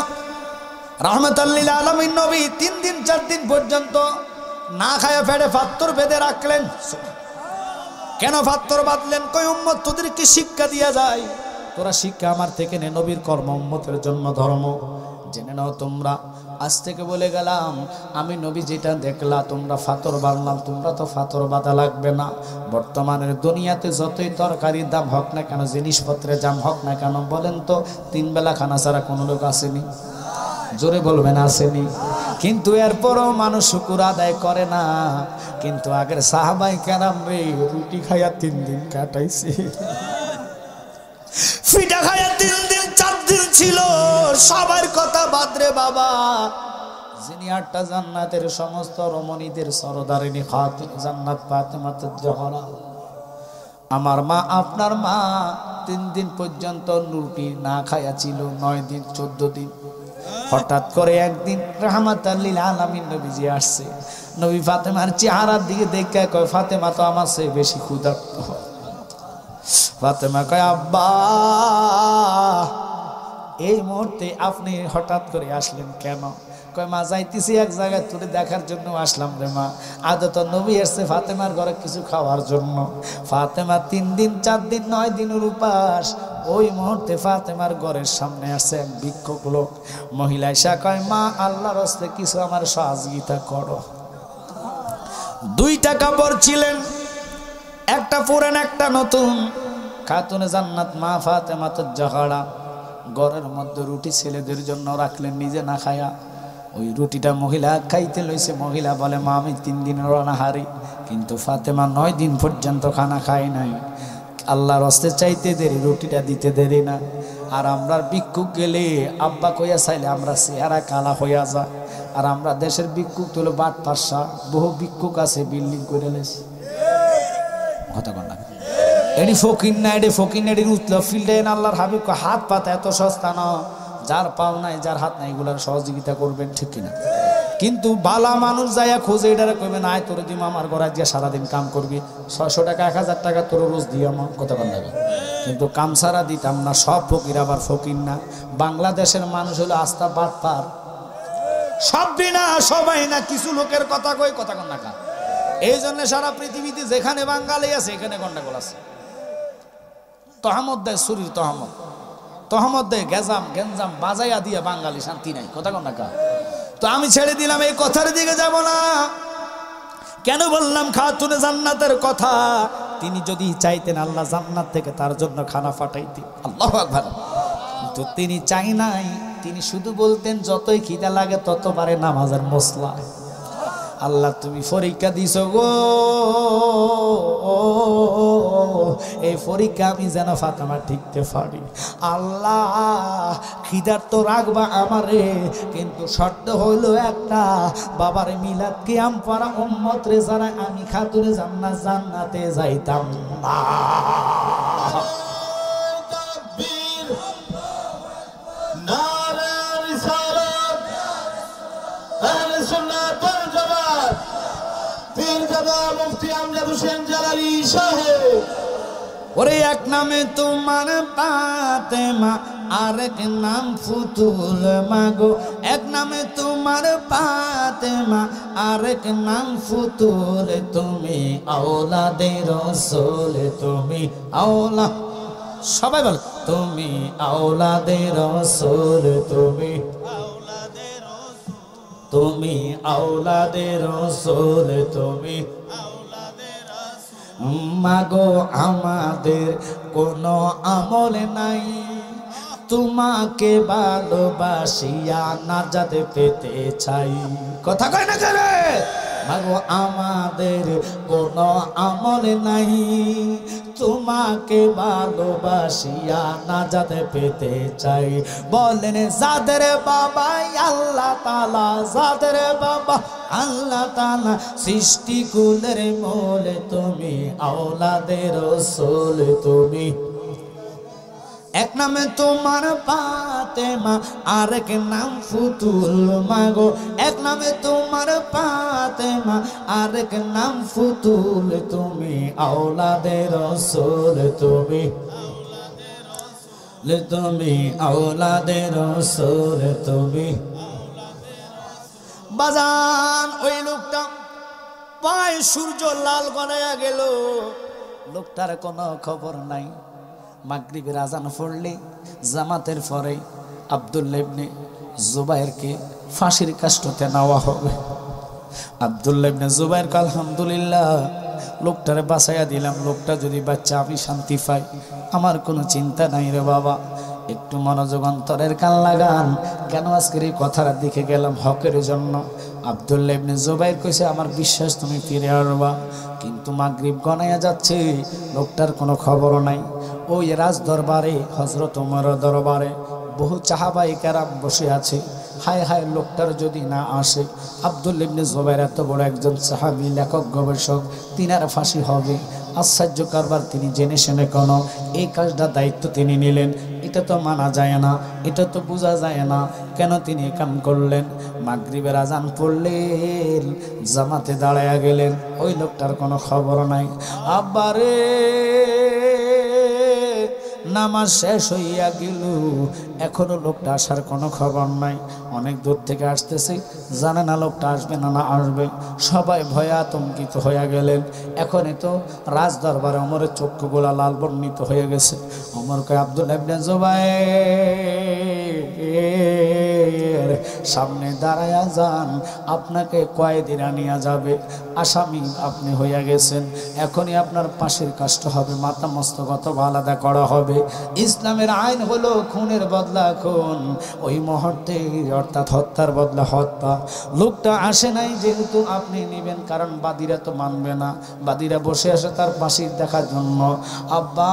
Speaker 1: রাহমাতাল লিল আলামিন নবী 3 দিন 4 দিন পর্যন্ত না খায়া ফেড়ে পাথর বেঁধে রাখলেন। কেন পাথর বাঁধলেন? কই উম্মত তোদেরকে শিক্ষা দিয়া যায়, তোরা শিক্ষা আমার থেকে নে, নবীর কর্ম উম্মতের জন্য ধর্ম। জেনে নাও তোমরা, আজ থেকে বলে গেলাম, আমি নবী যেটা দেখলা তোমরা পাথর বাঁধলাম, তোমরা তো পাথর বাঁধা লাগবে না। বর্তমানের দুনিয়াতে যতই তরকারির দাম হোক না কেন, জিনিসপত্রের দাম হোক না কেন, বলেন তো 3 বেলা খানা ছাড়া কোনো লোক আসেনি? জোরে বলবেন আসেনি? কিন্তু এরপরও মানুষ শুকুর আদায় করে না। কিন্তু আগের সাহাবাই কেরাম রে রুটি খাইয়া 3 দিন কাটাইছে, ফিটা খাইয়া 3 দিন 4 দিন ছিল। সবার কথা বাদ রে বাবা, যিনি 8টা জান্নাতের সমস্ত রমণীদের সরদারিনী খাতুন জান্নাত ফাতেমাতুজ জোহরা, আমার মা আপনার মা 3 দিন পর্যন্ত রুটি না খাইয়া ছিল, 9 দিন 14 দিন। হঠাৎ করে একদিন রাহমাতাল লিল আলামিন নবীজি আসছে। নবী ফাতেমার চেহারার দিকে দেখে কয়, ফাতেমা তো আমার চেয়ে বেশি ক্ষুধার্ত। ফাতেমা কয়, আব্বা এই মুহূর্তে আপনি হঠাৎ করে আসলেন কেন? কয় মা যাইতেছি এক জায়গায় তোরে দেখার জন্য আসলাম রে মা। আদত নবী এসছে ফাতেমার ঘরে কিছু খাওয়ার জন্য। ফাতেমা 3 দিন 4 দিন 9 দিনের উপাস। ওই মুহূর্তে ফাতেমার ঘরের সামনে আসছে এক ভিক্ষুক লোক। মহিলা এসে কয় মা আল্লাহর হস্তে কিছু আমার সহযোগিতা করো। 2টা কাপড় ছিলেন, একটা পুরান একটা নতুন। খাতুনে জান্নাত মা ফাতেমা তো জাহারা ঘরের মধ্যে রুটি ছেলেদের জন্য রাখলেন, নিজে না খায়া। ওই রুটিটা মহিলা খাইতে লইছে। মহিলা বলে মা আমি 3 দিন অনাহারি, কিন্তু ফাতেমা 9 দিন পর্যন্ত খানা খায় নাই। আল্লাহর হস্তে চাইতে দেরি, রুটিটা দিতে দেরি না। আর আমরা ভিক্ষুক গেলে আব্বা কইয়া চাইলে আমরা চেহারা কালা হইয়া যা। আর আমরা দেশের ভিক্ষুক তুলো বাট পাশা, বহু ভিক্ষুক আছে বিল্ডিং করে লেছে। কথা কন না এডি ফকির না, এডি ফকির না, এডির উতলা ফিল্ডে আল্লাহর হাবিব হাত পাতা এত সস্তা না। যার পাও নাই যার হাত নাই এগুলার সহযোগিতা করবেন, ঠিক কিনা? কিন্তু বালা মানুষ যাইয়া খোঁজে এটারে কইবেন আয় তোর দিম আমার ঘরে গিয়ে সারাদিন কাম করবি, 600 টাকা 1000 টাকা তোর রোজ দিয়ে আমার কথা বল লাগে। কিন্তু কাম সারা দিতাম না। সব ফকির আবার ফকির না। বাংলাদেশের মানুষ হলো আস্থা বাট পার, সব না সবাই না, কিছু লোকের কথা কই কথা কন না। এই জন্য সারা পৃথিবীতে যেখানে বাঙালি আছে এখানে গন্ডগোল আছে। তহমত দেয় শরীর, তহমত দেয় গেজাম গেঞ্জাম বাজাইয়া দিয়ে বাঙালি শান্তি নাই, কথা কন না। তো আমি ছেড়ে দিলাম, এই কথার দিকে যাব না। কেন বললাম খাতুনে জান্নাতের কথা? তিনি যদি চাইতেন আল্লাহ জান্নাত থেকে তার জন্য খানা পাঠাইতেন, আল্লাহু আকবার। কিন্তু তিনি চাই নাই। তিনি শুধু বলতেন যতই খিদা লাগে ততবারে নামাজের মসলা। আল্লাহ তুমি পরীক্ষা দিছো গো, এই পরীক্ষা আমি যেন ফাতেমা ঠিকতে পারি। আল্লাহ খিদার তো রাখবা আমারে, কিন্তু শর্ত হইলো একটা, বাবার মিলাদ কিয়াম পড়া উম্মত রে যারা আমি খাতুনে জান্নাতে যাইতাম না। ওরে এক নামে তোমার ফাতেমা, আরেক নাম ফুতুল মাগো। এক নামে তোমার ফাতেমা, আরেক নাম ফুতুল। তুমি আওলাদে রাসূল, তুমি আওলা, সবাই বল তুমি আওলাদে রাসূল, তুমি তুমি আওলাদে রাসূল, তুমি মাগো আমাদের কোনো আমল নাই, তোমাকে ভালোবাসিয়া নাজাত পেতে চাই। কথা কয় না করে মাগো আমাদের কোনো আমল নাই, তোমাকে ভালোবাসিয়া নাজাত পেতে চাই। বলেন যাদের বাবা আল্লাহ তাআলা, যাদের বাবা আল্লাহ তাআলা, সৃষ্টি কুলের মূল তুমি আওলাদে রাসূল, তুমি। এক নামে তোমার ফাতেমা, আরেক নাম ফুতুল মাগো। এক নামে তোমার ফাতেমা, আরেক নাম ফুতুল। তুমি আওলাদে রাসূল, তুমি তুমি আওলাদে রাসূল, তুমি। বাজান ওই লোকটা পায় সূর্য লাল বানায়া গেল, লোকটার কোনো খবর নাই। মাগরিবের আজান পড়লে জামাতের পরে আব্দুল্লাহ ইবনে জুবাইরকে ফাঁসির কাষ্ঠতে নেওয়া হবে। আব্দুল্লাহ ইবনে জুবাইর আলহামদুলিল্লাহ লোকটারে বাঁচাইয়া দিলাম। লোকটা যদি বাচ্চা আমি শান্তি পাই, আমার কোনো চিন্তা নাই রে বাবা। একটু মনোযোগ অন্তরের কান লাগান। কেন আজকের এই কথার দিকে গেলাম? হকের জন্য। আব্দুল্লাহ ইবনে জুবাইর কইছে আমার বিশ্বাস তুমি ফিরে আসবা, কিন্তু মাগরিব গনাইয়া যাচ্ছে, লোকটার কোনো খবরও নাই। ওই রাজ দরবারে, হযরত ওমরের দরবারে বহু সাহাবায়ে কেরাম বসে আছে। হায় হায় লোকটার যদি না আসে। আব্দুল্লাহ ইবনে জুবাইর এত বড় একজন সাহাবী, লেখক, গবেষক, তিনার ফাঁসি হবে। আশ্চর্য কারবার, তিনি জেনে শুনে কোনো এই কাজটা দায়িত্ব তিনি নিলেন। এটা তো মানা যায় না, এটা তো বোঝা যায় না, কেন তিনি কাম করলেন? মাগরিবের আজান পড়লেন, জামাতে দাঁড়ায়া গেলেন, ওই লোকটার কোনো খবর নাই। আব্বারে
Speaker 2: নামাজ শেষ হইয়া গেল, এখনো লোকটা আসার কোনো খবর নাই। অনেক দূর থেকে আসতেছে, জানে না লোকটা আসবে না না আসবে। সবাই ভয়ে আতঙ্কিত হয়ে গেলেন। এখনই তো রাজ দরবারে ওমরের চক্ষুগুলা লাল বর্ণিত হয়ে গেছে। ওমর কয়, আব্দুল্লাহ ইবনে জুবায়ের সামনে দাঁড়ায়া যান, আপনাকে কয়েদিরা আনিয়া যাবে। আসামি আপনি হইয়া গেছেন, এখনই আপনার পাশের কাজটা হবে, মাথা মস্তক আলাদা করা হবে। ইসলামের আইন হলো খুনের বদলা খুন, ওই মুহূর্তে অর্থাৎ হত্যার বদলা হত্যা। লোকটা আসে নাই যেহেতু আপনি নেবেন, কারণ বাদীরা তো মানবে না। বাদীরা বসে আসে তার পাশের দেখার জন্য। আব্বা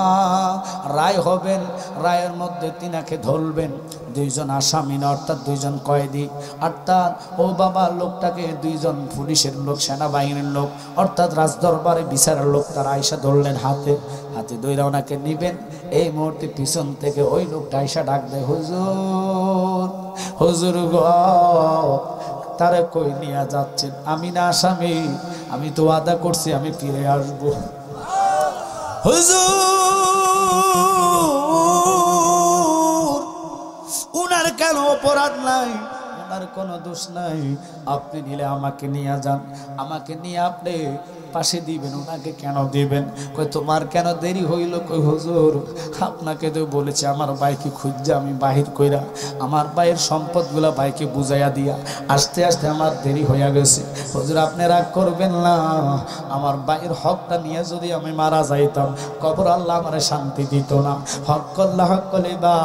Speaker 2: রায় হবেন, রায়ের মধ্যে তিনাকে ধরবেন। দুইজন আসামি না, অর্থাৎ দুইজন কয়েদি, অর্থাৎ ও বাবা লোকটাকে দুইজন পুলিশের লোক, সেনাবাহিনীর লোক, অর্থাৎ রাজদরবারে বিচারের লোক, তারা আয়সা ধরলেন হাতে হাতে ধরে ওনাকে নিবেন। এই মুহূর্তে পিছন থেকে ওই লোকটা আয়সা ডাক দেয়, হুজুর হুজুর গো, তারা কই নিয়ে যাচ্ছেন? আমি না আসামি, আমি তো ওয়াদা করছি আমি ফিরে আসবো। হুজুর উনার কেন অপরাধ নাই, ওনার কোনো দোষ নাই, আপনি নিলে আমাকে নিয়ে যান, আমাকে নিয়ে আপনি পাশে দিবেন, ওনাকে কেন দিবেন? কই তোমার কেন দেরি হইল? কই হুজুর আপনাকে তো বলেছে আমার ভাইকে খুঁজছে, আমি বাহির কইরা আমার ভাইয়ের সম্পদগুলা ভাইকে বুঝাইয়া দিয়া আস্তে আস্তে আমার দেরি হইয়া গেছে। হুজুর আপনি রাগ করবেন না, আমার ভাইয়ের হকটা নিয়ে যদি আমি মারা যাইতাম, কবর আল্লাহ আমারে শান্তি দিত না। হক করলে হক করলে বা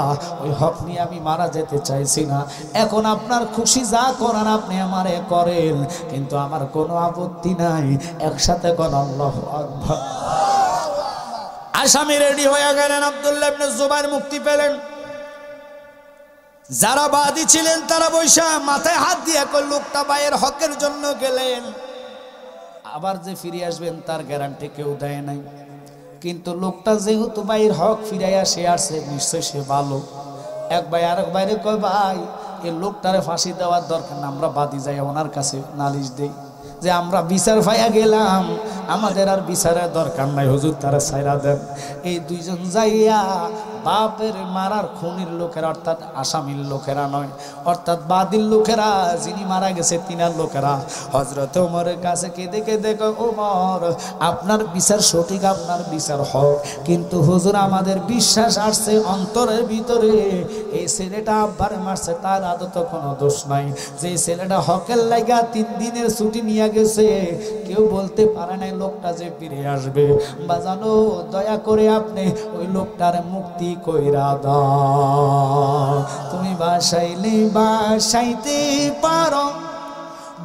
Speaker 2: ওই হক নিয়ে আমি মারা যেতে চাইছি না। এখন আপনার খুশি যা করার আপনি আমারে করেন, কিন্তু আমার কোনো আপত্তি নাই। একসাথে কোন আল্লাহু আকবার। আসামি রেডি হয়ে গেলেন, আব্দুল্লাহ ইবনে জুবায়ের মুক্তি পেলেন। যারা বাদী ছিলেন তারা বৈশা মাথায় হাত দিয়ে কই লোকটা ভাইয়ের হকের জন্য গেলেন, আবার যে ফিরে আসবেন তার গ্যারান্টি কেউ দেয় নাই। কিন্তু লোকটা যেহেতু ভাইয়ের হক ফিরাইয়া সে আসছে, নিশ্চয় সে ভালো। এক ভাই আরেক ভাইরে কয়, ভাই এই লোকটারে ফাঁসি দেওয়ার দরকার না, আমরা বাদী যাই ওনার কাছে নালিশ দেই যে আমরা বিচার পাইয়া গেলাম, আমাদের আর বিচারের দরকার নাই, হুজুর তারা ছাইরা দেন। এই দুইজন যাইয়া বাপের মারার খুনির লোকেরা, অর্থাৎ আসামির লোকেরা নয়, অর্থাৎ বাদীর লোকেরা, যিনি মারা গেছে তিনার লোকেরা হযরত ওমরের কাছে কেঁদে কেঁদে কয়, ওমর আপনার বিচার সঠিক, আপনার বিচার হক, কিন্তু হুজুর আমাদের বিশ্বাস আসছে অন্তরের ভিতরে এই ছেলেটা আব্বার মারছে, তার আদত কোনো দোষ নাই। যে ছেলেটা হকের লাগা 3 দিনের ছুটি নিয়ে গেছে, কেউ বলতে পারে নাই লোকটা যে ফিরে আসবে। বাজানো দয়া করে আপনি ওই লোকটার মুক্তি কইরা দাও। তুমি বাসাইলে বাসাইতে পারো,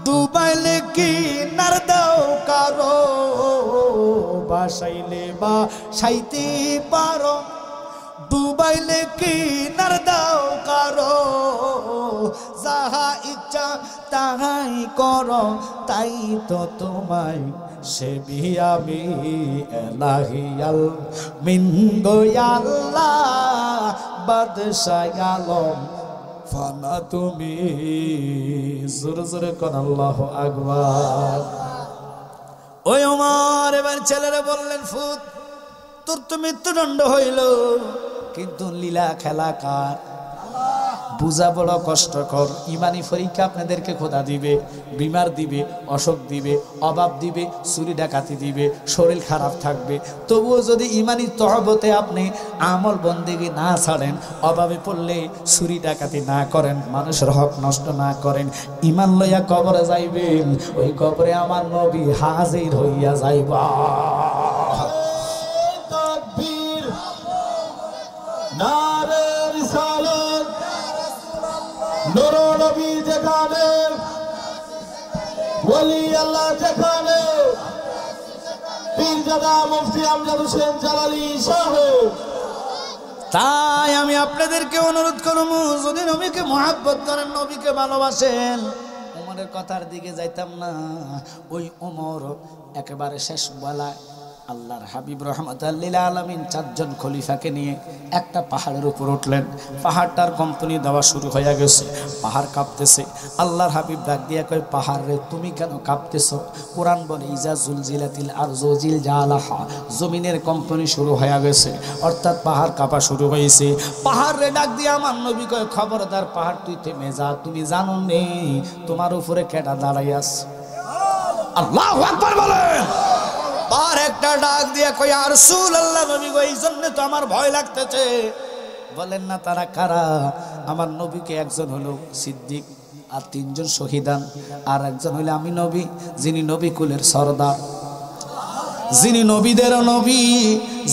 Speaker 2: ডুবাইলে কি নার দাও কারো, বাসাইলে বাসাইতে পারো, ডুবাইলে কি নার দাও কারো, যাহা ইচ্ছা তাহাই করো, তাই তো তোমায় সেবি আমি এলাহিয়াল মিনগো আল্লাহ বাদশাহ আলম ফানা তুমি। জোরে জোরে কোন আল্লাহু আকবার। ওই ওমর এবার ছেলেরা বললেন, ফুত তোর তো মৃত্যুদণ্ড হইল, কিন্তু লীলা খেলা কার? বুঝা বড় কষ্টকর। ইমানি পরীক্ষা আপনাদেরকে খোদা দিবে, বিমার দিবে, অসুখ দিবে, অভাব দিবে, চুরি ডাকাতি দিবে, শরীর খারাপ থাকবে, তবুও যদি ইমানি তহবতে আপনি আমল বন্দেগী না ছাড়েন, অভাবে পড়লে চুরি ডাকাতি না করেন, মানুষের হক নষ্ট না করেন, ইমান লইয়া কবরে যাইবেন, ওই কবরে আমার নবী হাজির হইয়া যাইবা।
Speaker 3: নারে রিসালাত, নূর নবী যেখানে, ওলি আল্লাহ যেখানে, পীরজাদা মুফতি আমজাদ হোসেন জালালী সাহেব।
Speaker 1: তাই আমি আপনাদেরকে অনুরোধ করব, যদি নবীকে মহব্বত করেন, নবীকে ভালোবাসেন, ওমরের কথার দিকে যাইতাম না। ওই ওমর একেবারে শেষ বেলায় আল্লাহর হাবিব রাহমাতাল লিল আলামিন 4 জন খলিফাকে নিয়ে একটা পাহাড়ের উপর উঠলেন। পাহাড়টার কম্পনি দেওয়া শুরু হয়ে গেছে, পাহাড় কাঁপতেছে। আল্লাহর হাবিব ডাক দিয়া কয়, পাহাড় রে তুমি কেন কাঁপতেছো? কোরআন বলে ইজা জুলজিলাতিল আরজু জিলজালাহা, জমিনের কম্পনি শুরু হয়ে গেছে, অর্থাৎ পাহাড় কাঁপা শুরু হয়েছে। পাহাড় রে ডাক দিয়া আমার নবী কয়, খবরদার পাহাড় তুই থেমে যা, তুমি জানো নে তোমার উপরে কেডা দাঁড়াই আছে। আল্লাহু আকবার বলেন। আর একটা ডাক দিয়া কই, আর রাসূলুল্লাহ নবী গো, এই জন্য তো আমার ভয় লাগতেছে। বলেন না তারা কারা? আমার নবীকে একজন হলো সিদ্দিক, আর 3 জন শহীদান, আর একজন হলো আমি নবী, যিনি নবী কুলের সরদার, যিনি নবীদেরও নবী,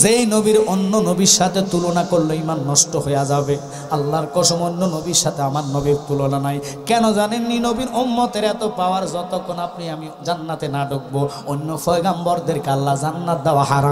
Speaker 1: যেই নবীর অন্য নবীর সাথে তুলনা করলে ঈমান নষ্ট হয়ে যাবে। আল্লাহর কসম, অন্য নবীর সাথে আমার নবীর তুলনা নাই। কেন জানেননি? নবীর উম্মতের এত পাওয়ার, যতক্ষণ আপনি আমি জান্নাতে না ঢুকবো অন্য পয়গম্বরদেরকে আল্লাহ জান্নাত দেওয়া হারাম।